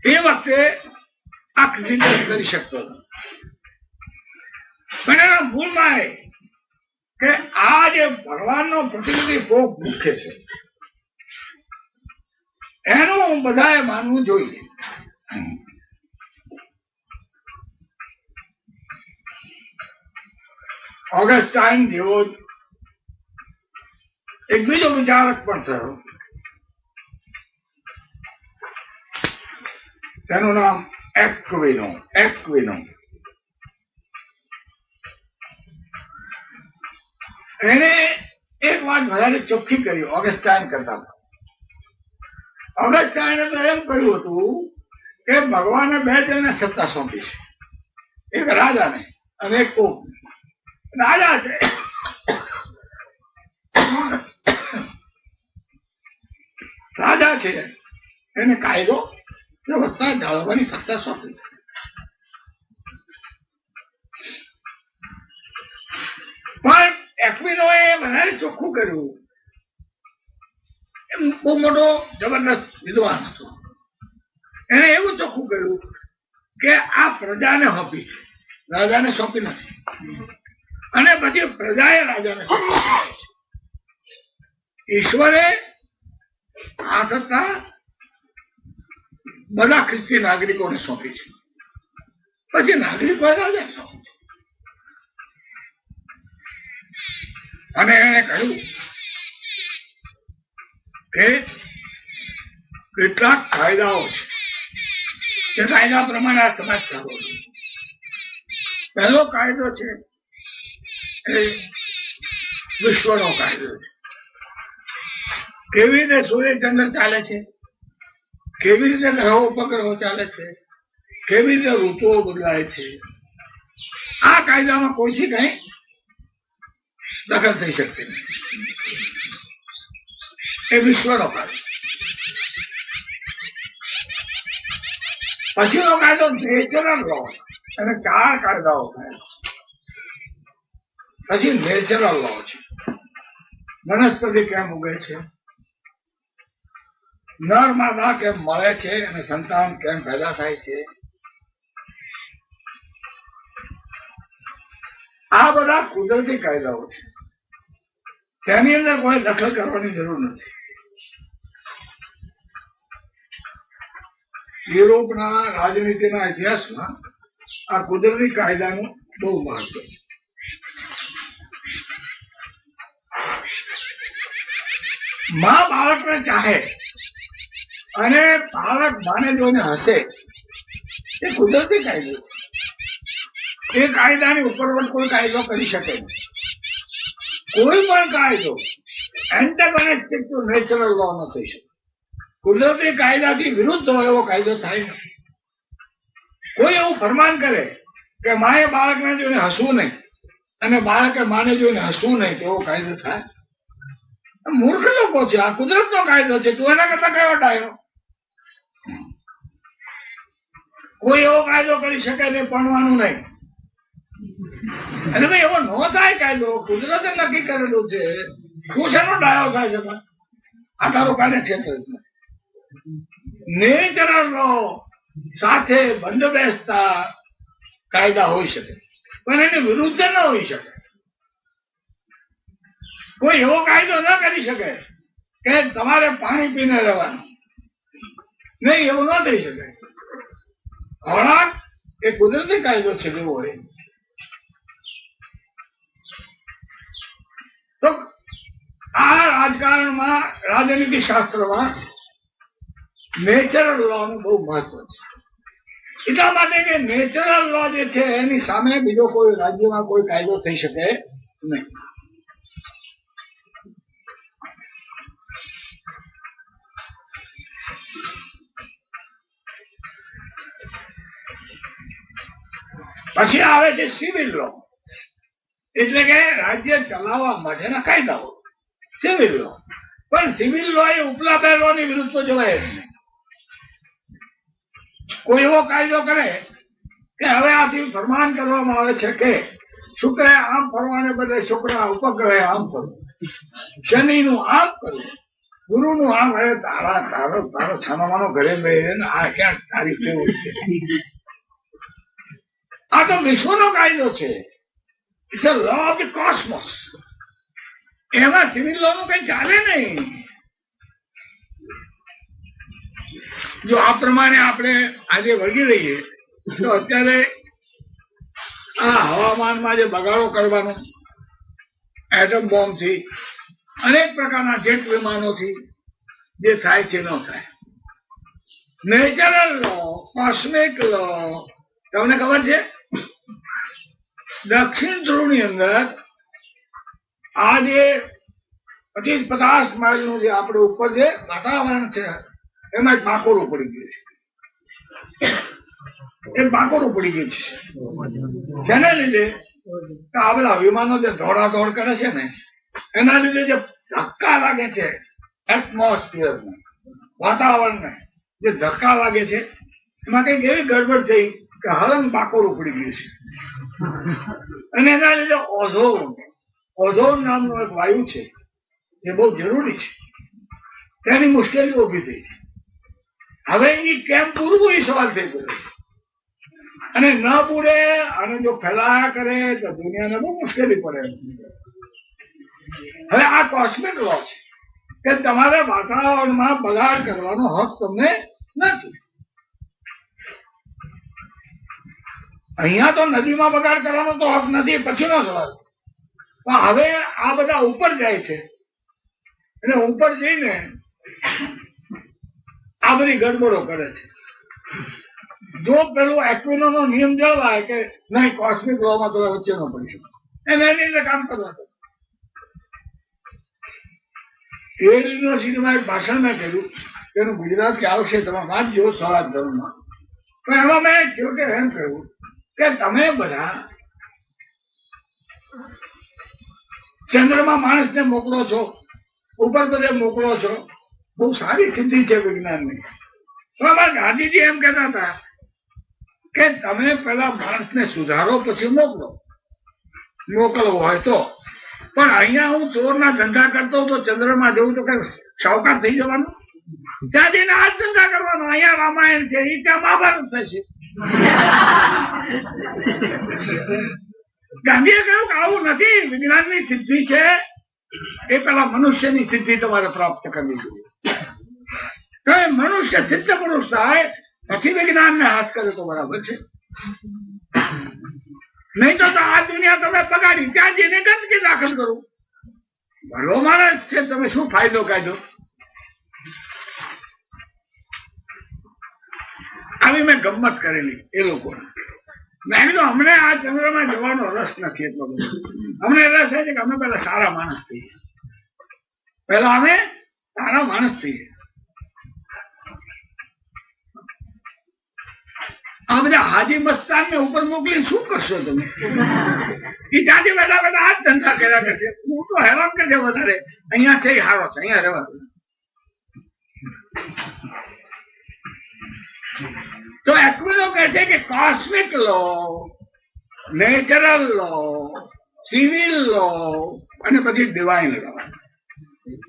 એ વખતે આ ખ્રિસ્તી કરી શકતો હતો. પણ એના ભૂલમાં એ કે આ જે ભગવાનનો પ્રતિનિધિ પોપ મુખ્ય છે, એનું બધાએ માનવું જોઈએ. ઓગસ્ટાઇન જેવો એક બીજો વિચારક પણ થયો, તેનું નામ એક્વિનો. એને એક વાત વધારે ચોખ્ખી કરી ઓગસ્ટાઇન કરતા. ઓગસ્ટાઇને તો એમ કહ્યું હતું કે ભગવાને 2 જણને સત્તા સોંપી છે, એક રાજાને અને એક પોપ. રાજા છે એને કાયદો વ્યવસ્થા જાળવવાની સત્તા સોંપી. પણ એક્વિનોએ વધારે ચોખ્ખું કર્યું. એ બહુ મોટો જબરદસ્ત વિદ્વાન હતો. એને એવું ચોખ્ખું કર્યું કે આ પ્રજાને સોંપી છે, રાજાને સોંપી નથી. અને પછી પ્રજાએ રાજાને સોંપી છે. ઈશ્વરે આ સત્તા બધા ખ્રિસ્તી નાગરિકોને સોંપી છે, પછી નાગરિકોએ રાજાને સોંપી છે. અને એને કહ્યું કે કેટલાક કાયદાઓ છે, તે કાયદા પ્રમાણે આ સમાજ ચાલવો છે. પહેલો કાયદો છે એ વિશ્વનો કાયદો છે. કેવી રીતે સૂર્યચંદ્ર ચાલે છે, કેવી રીતે ગ્રહો ઉપગ્રહો ચાલે છે, કેવી રીતે ઋતુઓ બદલાય છે, આ કાયદામાં કોઈથી કઈ દખલ થઈ શકતી નથી. એ વિશ્વનો કાયદો. પછીનો કાયદો નેચરલ લો, અને 4 કાયદાઓ થાય. પછી નેચરલ લો છે, વનસ્પતિ કેમ ઉગે છે, નર માદા કેમ મળે છે અને સંતાન કેમ પેદા થાય છે, આ બધા કુદરતી કાયદાઓ છે. તેની અંદર કોઈ દખલ કરવાની જરૂર નથી. યુરોપના રાજનીતિના ઇતિહાસમાં આ કુદરતી કાયદાનું બહુ મહત્વ છે. માં બાળકને ચાહે અને બાળક માને જોઈને હસે, એ કુદરતી કાયદો. એ કાયદાની ઉપર કોઈ કાયદો કરી શકે નહીં. કોઈ પણ કાયદો એન્ટેગોનિસ્ટિક ટુ નેચરલ લો ન થઈ શકે. કુદરતી કાયદાથી વિરુદ્ધ હોય એવો કાયદો થાય નહીં. કોઈ એવું ફરમાન કરે કે માએ બાળકને જોઈને હસવું નહીં અને બાળકે માને જોઈને હસવું નહીં, તેવો કાયદો થાય? મૂર્ખ લોકો છે. આ કુદરતનો કાયદો છે, તું એના કરતા કયો ડાયો? કોઈ એવો કાયદો કરી શકે નહીં, ભણવાનું નહીં. અને ભાઈ એવો ન થાય કાયદો, કુદરતે નક્કી કરેલું છે. તું શેનો ડાયો થાય છે? આ તારું કાર્ય ક્ષેત્ર નેચરલ લો સાથે બંધ બેસતા કાયદા હોઈ શકે, પણ એની વિરુદ્ધ ન હોઈ શકે. કોઈ એવો કાયદો ન કરી શકે કે તમારે પાણી પીને રહેવાનું નહીં, એવું ન થઈ શકે. ખોરાક એ કુદરતી કાયદો છે જેવો હોય. તો આ રાજકારણમાં, રાજનીતિ શાસ્ત્રમાં નેચરલ લો નું બહુ મહત્વ છે. એટલા માટે કે નેચરલ લો જે છે એની સામે બીજો કોઈ રાજ્યમાં કોઈ કાયદો થઈ શકે નહીં. પછી આવે છે સિવિલ લો, એટલે કે રાજ્ય ચલાવવા માટેના કાયદાઓ, સિવિલ લો. પણ સિવિલ લો એ ઉપલા બે લો ની વિરુદ્ધ તો જવાય જ નહીં. કોઈ એવો કાયદો કરે કે હવે આથી ફરમાન કરવામાં આવે છે કે શુક્રે આમ ફરવાને બદલે શુક્રના ઉપગ્રહે આમ કરવું, શનિનું આમ કરવું, ગુરુનું આમ. હવે તારો છાનામાનો ઘરે બેહીને આ ક્યાં તારી કેવું છે? આ તો વિશ્વનો કાયદો છે. It's a law of the cosmos. એમાં સિવિલ લો નું કઈ ચાલે નહીં. જો આ પ્રમાણે આપણે આજે વળગી રહીએ તો અત્યારે આ હવામાનમાં જે બગાડો કરવાનો, એટમ બોમ્બથી, અનેક પ્રકારના જેટ વિમાનોથી જે થાય છે ન થાય. નેચરલ લો, કોસ્મિક લો, તમને ખબર છે દક્ષિણ ધ્રુવની અંદર આ જે 25-50 માઇલનું જે આપણે ઉપર જે વાતાવરણ છે એમાં બાકોરું પડી ગયું છે. એ બાકોરું પડી ગયું છે. જેના લીધે આ બધા વિમાનો જે દોડાદોડ કરે છે ને, એના લીધે જે ધક્કા લાગે છે એટમોસ્ફિયરને, વાતાવરણને જે ધક્કા લાગે છે, એમાં કઈક એવી ગડબડ થઈ કે હલંગ બાકોરું પડી ગયું છે. અને એના લીધે ઓઝોન નામનો એક વાયુ છે, એ બહુ જરૂરી છે. તેની મુશ્કેલીઓ ઉભી થઈ. હવે એ કેમ પૂરવું એ સવાલ થઈ ગયો. અને ન પૂરે અને જો ફેલાયા કરે તો દુનિયાને બહુ મુશ્કેલી પડે. હવે આ કોસ્મિક લો છે કે તમારે વાતાવરણમાં બગાડ કરવાનો હક તમને નથી. અહીંયા તો નદીમાં બગાડ કરવાનો તો હક નથી, પછીનો સવાલ. પણ હવે આ બધા ઉપર જાય છે અને ઉપર જઈને આ બધી ગડબડો કરે છે. જો પેલું એક્વિનો નો નિયમ જળવાય કે નહીં, કોસ્મિક લો માં તમે વચ્ચે ન પડી શકો, એને એની રીતે કામ કરવા દો. એ યુનિવર્સિટીમાં એક ભાષણ મેં કર્યું, તેનું ગુજરાતી આવશે, તમે વાંચજો સ્વરાજ ધર્મમાં. પણ એમાં મેં છેવટે એમ કહ્યું કે તમે બધા ચંદ્રમાં માણસને મોકલો છો, ઉપર બધે મોકલો છો, બહુ સારી સિદ્ધિ છે વિજ્ઞાનની. તો અમારા ગાંધીજી એમ કહેતા હતા કે તમે પેલા માણસને સુધારો પછી મોકલવો હોય તો. પણ અહીંયા હું ચોરના ધંધા કરતો તો ચંદ્રમાં જવું તો કઈ સાવકાર થઈ જવાનું? ત્યાં જઈને આ જ ધંધા કરવાનો. અહીંયા રામાયણ છે, એ ત્યાં મહાભારત થશે. ગાંધીએ કહ્યું કે આવું નથી. વિજ્ઞાનની સિદ્ધિ છે એ પેલા મનુષ્યની સિદ્ધિ તમારે પ્રાપ્ત કરવી જોઈએ. મનુષ્ય સિદ્ધ પુરુષ થાય પછી વિજ્ઞાનને હાથ કરે તો બરાબર છે. નહીં તો આ દુનિયા તમે બગાડી, ત્યાં જઈને ગંદકી દાખલ કરું. ભલો માણસ છે, તમે શું ફાયદો કાઢ્યો? આવી મેં ગમત કરેલી એ લોકો. મેં કીધું અમને આ ચંદ્રમાં જવાનો રસ નથી એટલો બધો. અમને રસ છે કે અમે પેલા સારા માણસ થઈએ. પહેલા અમે સારા માણસ છીએ. આ બધા હાજી મસ્તાન ને ઉપર મોકલી શું કરશો તમે? એ ત્યાંથી બધા બધા આ જ ધંધા કર્યા કરશે. હું તો હેરાન કરશે વધારે. અહીંયા છે હારો છે, અહીંયા રહેવા દો. તો એક્વિનો કહે છે કે કોસ્મિક લો, નેચરલ લો, સિવિલ લો અને પછી ડિવાઇન લો.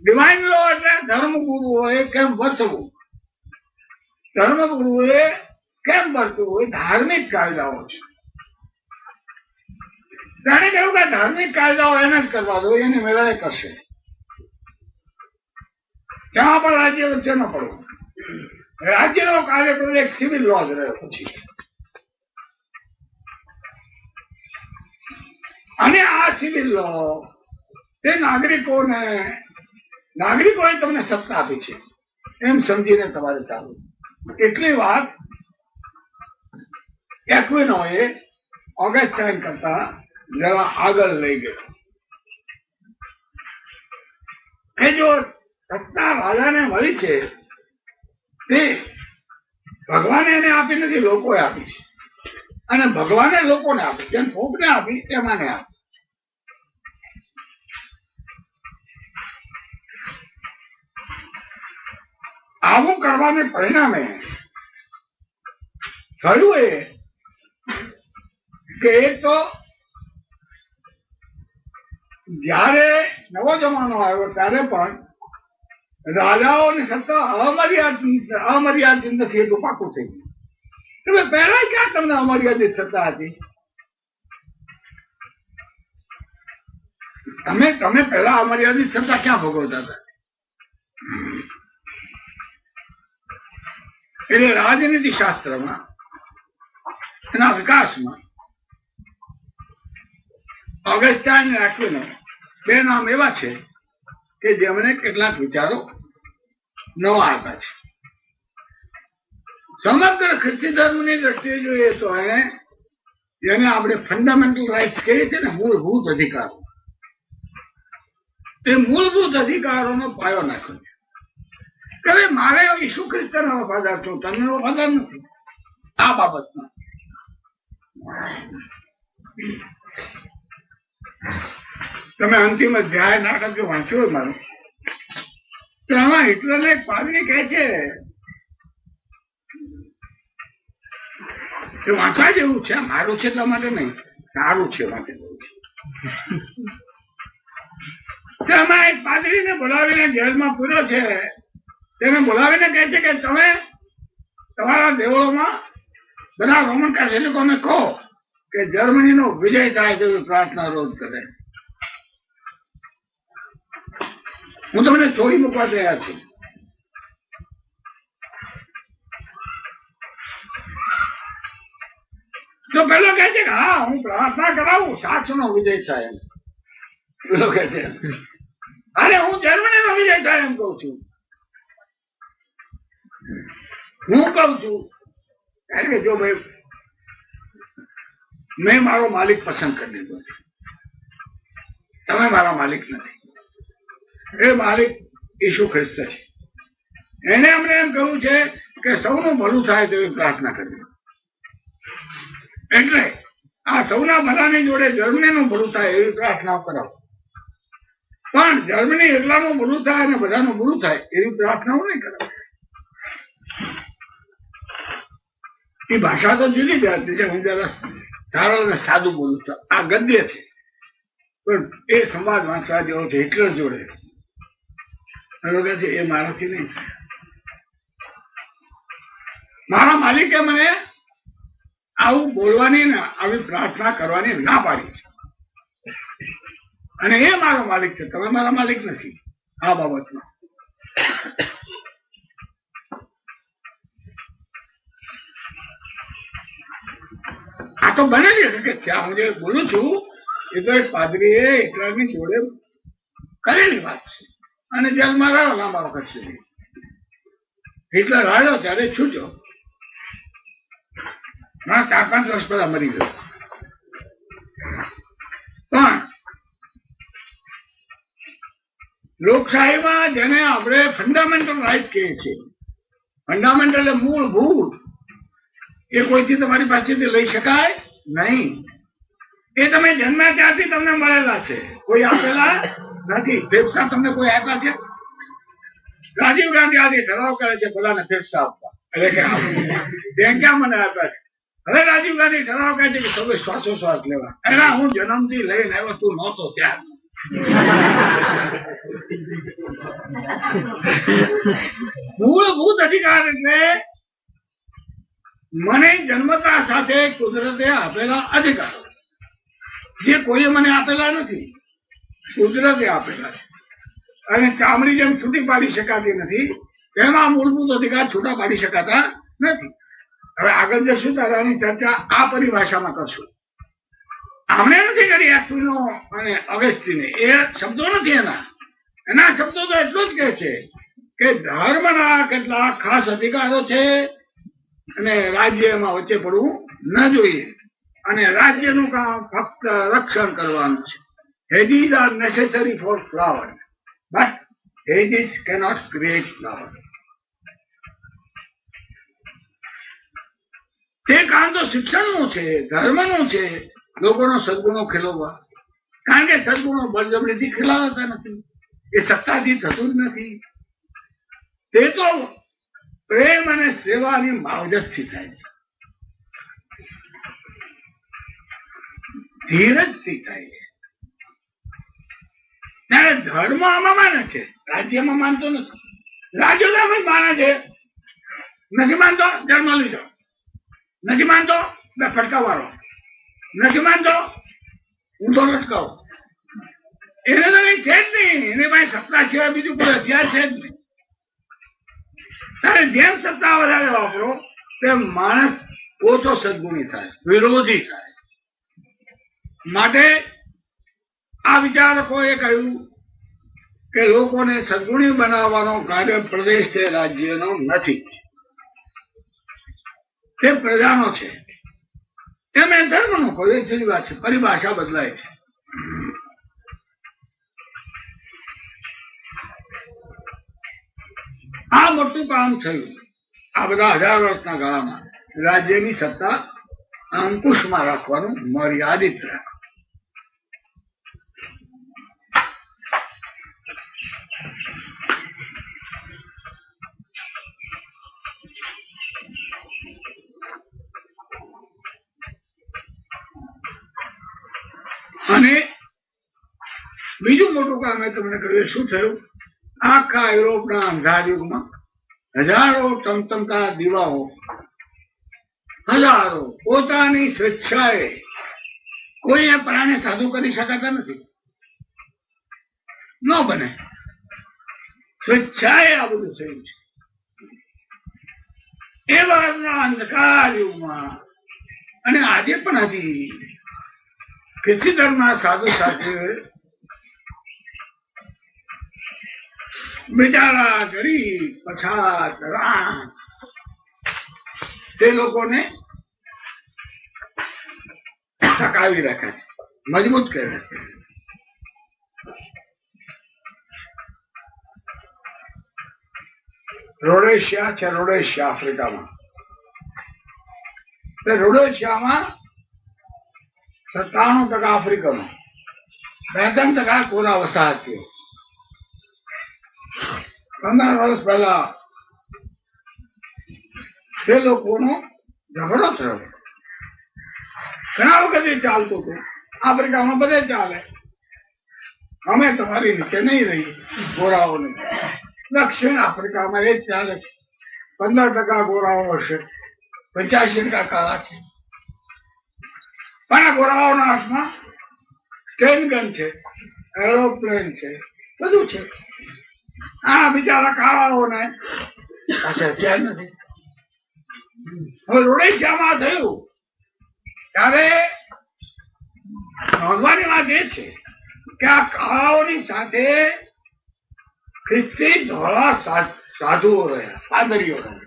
ડિવાઇન લો એટલે ધર્મગુરુઓએ કેમ વર્તવું, ધર્મગુરુએ કેમ વર્તવું એ ધાર્મિક કાયદાઓ છે. તેને કહ્યું કે ધાર્મિક કાયદાઓ એને જ કરવા દો, એને મેળવે કરશે. ત્યાં પણ રાજ્ય વચ્ચે ન પડવું. રાજ્યનો કાર્યક્રમ એક સિવિલ લો જ રહ્યો પછી. અને આ સિવિલ લો તે નાગરિકોએ તમને સત્તા આપી છે એમ સમજીને તમારે ચાલવું. એટલી વાત એક્વિનોએ ઓગસ્ટાઇન કરતા જરા આગળ લઈ ગયો કે જો સત્તા રાજાને મળી છે તે ભગવાને એને આપી નથી, લોકોએ આપી છે. અને ભગવાને લોકોને આપી, જેમ પોપને આપી એમાંને આપી. આવું કરવાને પરિણામે થયું એ કે એક તો જયારે નવો જમાનો આવ્યો ત્યારે પણ રાજાઓની સત્તા અમર્યાદિત નથી એટલું પાકું થઈ ગયું. તમે પહેલા ક્યાં તમને અમર્યાદિત સત્તા હતી? તમે પહેલા અમર્યાદિત સત્તા ક્યાં ભોગવતા હતા? એટલે રાજનીતિ શાસ્ત્રમાં એના વિકાસમાં ઓગસ્ટાઇન અને એક્વિનો બે નામ એવા છે કે જેમણે કેટલાક વિચારો નવા આપ્યા છે. સમગ્ર ખ્રિસ્તી ધર્મની દ્રષ્ટિએ જોઈએ તો જેને આપણે ફંડામેન્ટલ રાઇટ્સ કહીએ છીએ ને, મૂળભૂત અધિકારો, એ મૂળભૂત અધિકારોનો પાયો નાખ્યો છે. કે મારે ઈસુ ખ્રિસ્તનો વફાદાર છું, તમને વફાદાર નથી આ બાબતમાં. તમે અંતિમ અધ્યાય નાટક જો વાંચ્યું હોય મારું, તો એમાં હિટલરને એક પાદરી કહે છે કે વાંચવા જેવું છે, મારું છે એટલા માટે નહીં, સારું છે માટે છે. એમાં એક પાદરીને બોલાવીને જેલમાં પૂર્યો છે. તેને બોલાવીને કહે છે કે તમે તમારા દેવળોમાં બધા રોમન કેથોલિકોને કહો કે જર્મનીનો વિજય થાય તેવી પ્રાર્થના રોજ કરે. હું તમને છોડી મૂકવા તૈયાર છું. તો પેલો કહે છે કે હા હું પ્રાર્થના કરાવું સાચનો વિજય થાય એમ. પેલો કહે છે અરે હું જર્મનીનો વિજય થાય એમ કઉ છું. હું કઉ છું કારણ કે જો ભાઈ મેં મારો માલિક પસંદ કરી લીધો છે, તમે મારા માલિક નથી. એ માલિક ઈસુ ખ્રિસ્ત છે. એને અમને એમ કહ્યું છે કે સૌનું ભલું થાય તેવી પ્રાર્થના કરવી. એટલે આ સૌના ભલાની જોડે જર્મનીનું ભલું થાય એવી પ્રાર્થના કરાવો. પણ જર્મની એટલાનું ભલું થાય અને બધાનું ભલું થાય એવી પ્રાર્થનાઓ નહીં કરાવે. એ ભાષા તો જુદી જાતની છે. હું જરા સરળ અને સાદું બોલું છું. આ ગદ્ય છે પણ એ સંવાદ વાંચવા જેવો છે હિટલર જોડે. એ મારાથી નહીં થાય. મારા માલિકે મને આવું બોલવાની ને આવી પ્રાર્થના કરવાની ના પાડી છે અને એ મારો માલિક છે, તમે મારા માલિક નથી આ બાબતમાં. આ તો બનેલી હકીકત છે. હું જે બોલું છું એ તો એક પાદરીએ હિટલરની જોડે કરેલી વાત છે અને જેલમાં રહ્યો લાંબા વખત સુધી. હિટલર આવ્યો ત્યારે છૂટ્યો, 4-5 વર્ષ પહેલા મરી ગયો. પણ લોકશાહીમાં જેને આપણે ફંડામેન્ટલ રાઈટ કહીએ છીએ, ફંડામેન્ટલ એટલે મૂળભૂત, એ કોઈથી તમારી પાસેથી લઈ શકાય નહીં. એ તમે જન્મ્યા ત્યારથી તમને મળેલા છે, કોઈ આપેલા નથી. ફેફસા તમને કોઈ આપ્યા છે? રાજીવ ગાંધી આજે ઠરાવ કરે છે બધાને ફેફસા આપવા, એટલે કે ત્યાં ક્યાં મને આપ્યા છે? હવે રાજીવ ગાંધી ઠરાવ કહે છે કે સૌ શ્વાસોશ્વાસ લેવા. એના હું જન્મથી લઈને આવ્યો, તું નહોતો ત્યાં. મૂળભૂત અધિકાર એટલે મને જન્મતા સાથે કુદરતે આપેલા અધિકારો, જે કોઈએ મને આપેલા નથી, કુદરતે આપેલા છે. અને ચામડી જેમ છૂટી પાડી શકાતી નથી, તેમાં મૂળભૂત અધિકાર છૂટા પાડી શકાતા નથી. હવે આગળ જશું ત્યારે આની ચર્ચા આ પરિભાષામાં કરશું. આમણે નથી કરી એક્વિનો અને અગસ્તીને, એ શબ્દો નથી એના શબ્દો તો એટલું જ કહે છે કે ધર્મના કેટલાક ખાસ અધિકારો છે અને રાજ્ય એમાં વચ્ચે પડવું ન જોઈએ, અને રાજ્યનું કામ ફક્ત રક્ષણ કરવાનું છે. Hedges are necessary for flowers, but hedges cannot create flowers. તે કામ તો શિક્ષણનું છે, ધર્મનું છે, લોકોનો સદગુણો ખીલવવા. કારણ કે સદગુણો બળજબરીથી ખીલાવતા નથી, એ સત્તાથી થતું જ નથી. તે તો પ્રેમ અને સેવાની માવજતથી થાય છે, ધીરજથી થાય છે. ત્યારે ધર્મ આમાં માને છે, રાજ્યમાં માનતો નથી. રાજ્યોમાં માને છે, નથી માનતો જન્મ લીધો, નથી માનતો બે ફટકાવાળો, નથી માનતો ઊંધો લટકાવો. એને તો કઈ છે જ નહીં, એની પાસે સત્તા સિવાય બીજું કોઈ હથિયાર છે જ નહીં. ત્યારે જેમ સત્તા વધારે વાપરો તેમ માણસ ઓછો સદગુણી થાય, વિરોધી થાય. માટે આ વિચારકોએ કહ્યું કે લોકોને સદગુણી બનાવવાનો કાર્ય પ્રદેશ છે, રાજ્યનો નથી, તે પ્રજાનો છે. એમ એ ધર્મનો કોઈ એક જુદી વાત છે, પરિભાષા બદલાય છે. આ મોટું કામ થયું આ બધા 1000 વર્ષના ગાળામાં. રાજ્યની સત્તા અંકુશમાં રાખવાનું, મર્યાદિત રાખવાનું. અને બીજું મોટું કામ મેં તમને કહ્યું શું થયું? આખા યુરોપના અંધાર યુગમાં હજારો ટમટમતા દીવાઓ, હજારો પોતાની સ્વેચ્છાએ, કોઈ પ્રાણે સાધુ કરી શકાતા નથી, ન બને. સ્વેચ્છાએ આ બધું થયું છે. એવા અંધકાર યુગમાં અને આજે પણ હજી ખ્રિસ્તી ધર્મના સાધુ સાથે બિચારા ગરીબ પછાત રામ તે લોકોને ટકાવી રાખ્યા છે, મજબૂત કર્યા છે. રોડેશિયા છે, રોડેશિયા આફ્રિકામાં. રોડેશિયામાં 97% આફ્રિકનો, 3% કોરા વસાહતીઓ. 15 વર્ષ પહેલા તે લોકોનો ઝઘડો થયો. ઘણા વખત ચાલતું હતું, આફ્રિકામાં બધે ચાલે, અમે તમારી નીચે નહીં રહી ગોરાઓને. દક્ષિણ આફ્રિકામાં એ જ ચાલે છે. 15% ગોરાઓ હશે, 85% કાળા છે. પણ આ ગોરાઓના હાથમાં સ્ટેન ગન છે, એરોપ્લેન છે, બધું છે. આ બિચારા કાળાઓને પાસે હથિયાર નથી. હવે રોડેશિયામાં થયું ત્યારે નોંધવાની વાત એ છે કે આ કાળાઓની સાથે ખ્રિસ્તી ધોળા સાધુઓ રહ્યા, પાદરીઓ રહ્યા.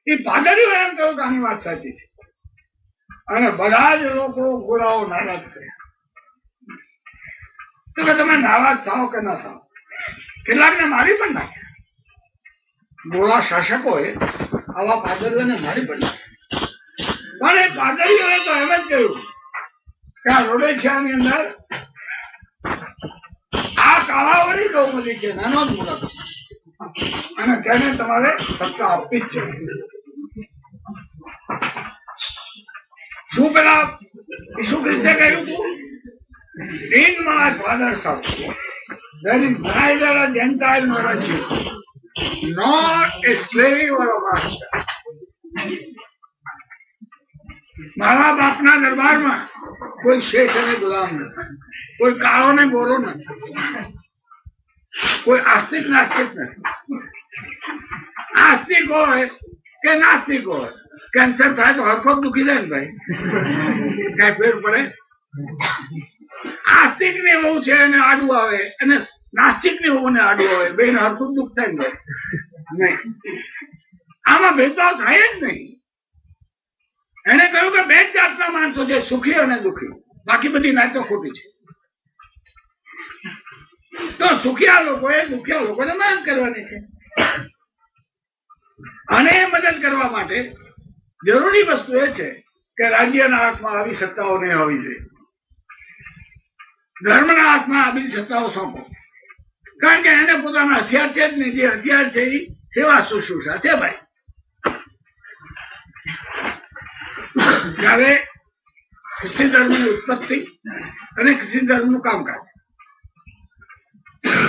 એ પાદરીઓ એમ કહ્યું કે આની વાત સાચી છે, અને બધા જ લોકો ગોરાઓ નારાજ થયા. તો કે તમે નારાજ થાવ કે ના થાવ, કેટલાકને મારી પણ નાખ્યા. ગોળા શાસકોએ આવા પાદરીઓને મારી પણ નાખ્યા. પણ એ પાદરીઓએ તો એમ જ કહ્યું કે આ રોડેશિયાની અંદર આ કાળાવડી દ્રૌપદી છે, નાનો જ મૂરખ, અને તેને તમારે સત્તા આપવી જ છે. શું પેલા ઈસુ ખ્રિસ્તે કહ્યું હતું? In my father's house there is neither a Gentile nor a Jew, nor a slave or a master. મારા બાપના દરબારમાં કોઈ શેઠ અને ગુલામ નથી, કોઈ કાળો ને ગોરો નથી, કોઈ આસ્તિક નાસ્તિક નથી. આસ્તિક હોય કે નાસ્તિક હોય, કેન્સર થાય તો હરખો દુખી જાય ને ભાઈ, કઈ ફેર પડે? આસ્તિક ની વહુ છે એને આડું આવે અને નાસ્તિક ની વહુ ને આડું આવે, બે ને હરખું દુઃખ થાય ને નહીં. આમાં ભેદભાવ થાય જ નહીં. એને કહ્યું કે બે જ જાતના માણસો છે, સુખી અને દુઃખી, બાકી બધી નાતો ખોટી છે. તો સુખિયા લોકોએ દુખિયા લોકોને મદદ કરવાની છે, અને એ મદદ કરવા માટે જરૂરી વસ્તુ એ છે કે રાજ્યના હાથમાં આવી સત્તાઓ નહીં હોવી જોઈએ. ધર્મના હાથમાં આ બધી સત્તાઓ સોંપો, કારણ કે એને પોતાના હથિયાર છે જ નહીં. જે હથિયાર છે એ સેવા શુશ્રૂષા છે ભાઈ. ત્યારે ખ્રિસ્તી ધર્મની ઉત્પત્તિ અને ખ્રિસ્તી ધર્મનું કામકાજ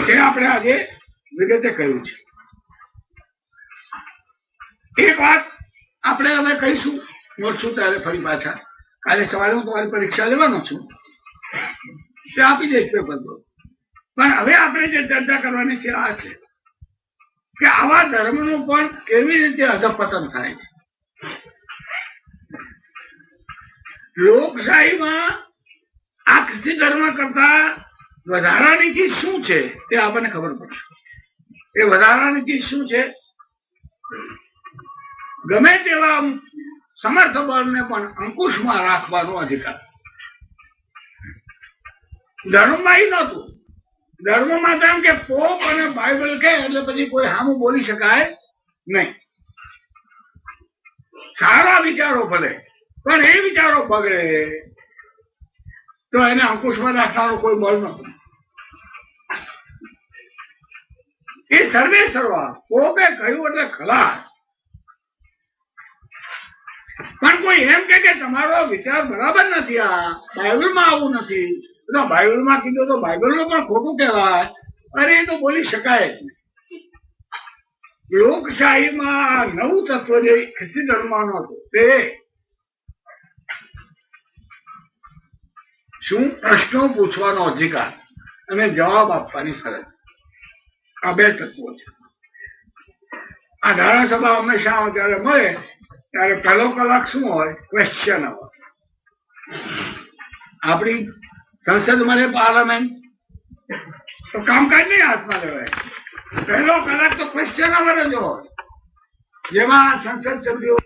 એ આપણે આજે વિગતે કહ્યું છે. એક વાત આપણે હવે કહીશું, મળશું ત્યારે ફરી પાછા. કાલે સવારે હું તમારી પરીક્ષા લેવાનો છું, તે આપી દઈશ પેપર પર. પણ હવે આપણે જે ચર્ચા કરવાની છે આ છે કે આવા ધર્મનું પણ કેવી રીતે અધપતન થાય છે. લોકશાહીમાં આ ખ્રિસ્તી ધર્મ કરતા વધારાની ચીજ શું છે તે આપણને ખબર પડશે. એ વધારાની ચીજ શું છે? ગમે તેવા સમર્થ બળને પણ અંકુશમાં રાખવાનો અધિકાર. ધર્મમાં એ નહોતું. ધર્મમાં તો એમ કે પોપ અને બાઇબલ કે એટલે પછી કોઈ સામું બોલી શકાય નહીં. સારા વિચારો ભલે, પણ એ વિચારો બગડે તો એને અંકુશમાં રાખવાનો કોઈ બળ નહોતું. એ સર્વે સર્વા પોપે કહ્યું એટલે ખલાસ. પણ કોઈ એમ કે તમારો વિચાર બરાબર નથી, આ બાઇબલમાં આવું નથી, તો બાઇબલમાં કીધું તો બાઇબલનું પણ ખોટું કહેવાય, અરે એ તો બોલી શકાય જ નહીં. લોકશાહીમાં નવું તત્વ જે ખ્રિસ્તી ધર્મમાં હતું તે શું? પ્રશ્નો પૂછવાનો અધિકાર અને જવાબ આપવાની ફરજ. આ બે તત્વો છે. આ ધારાસભા હંમેશા જયારે મળે ત્યારે પહેલો કલાક શું હોય? ક્વેશ્ચન અવર. આપણી સંસદ મળે પાર્લામેન્ટ તો કામકાજ નહીં હાથમાં લેવાય. પહેલો કલાક તો ક્વેશ્ચન અવર જ હોય, જેમાં સંસદ સભ્યો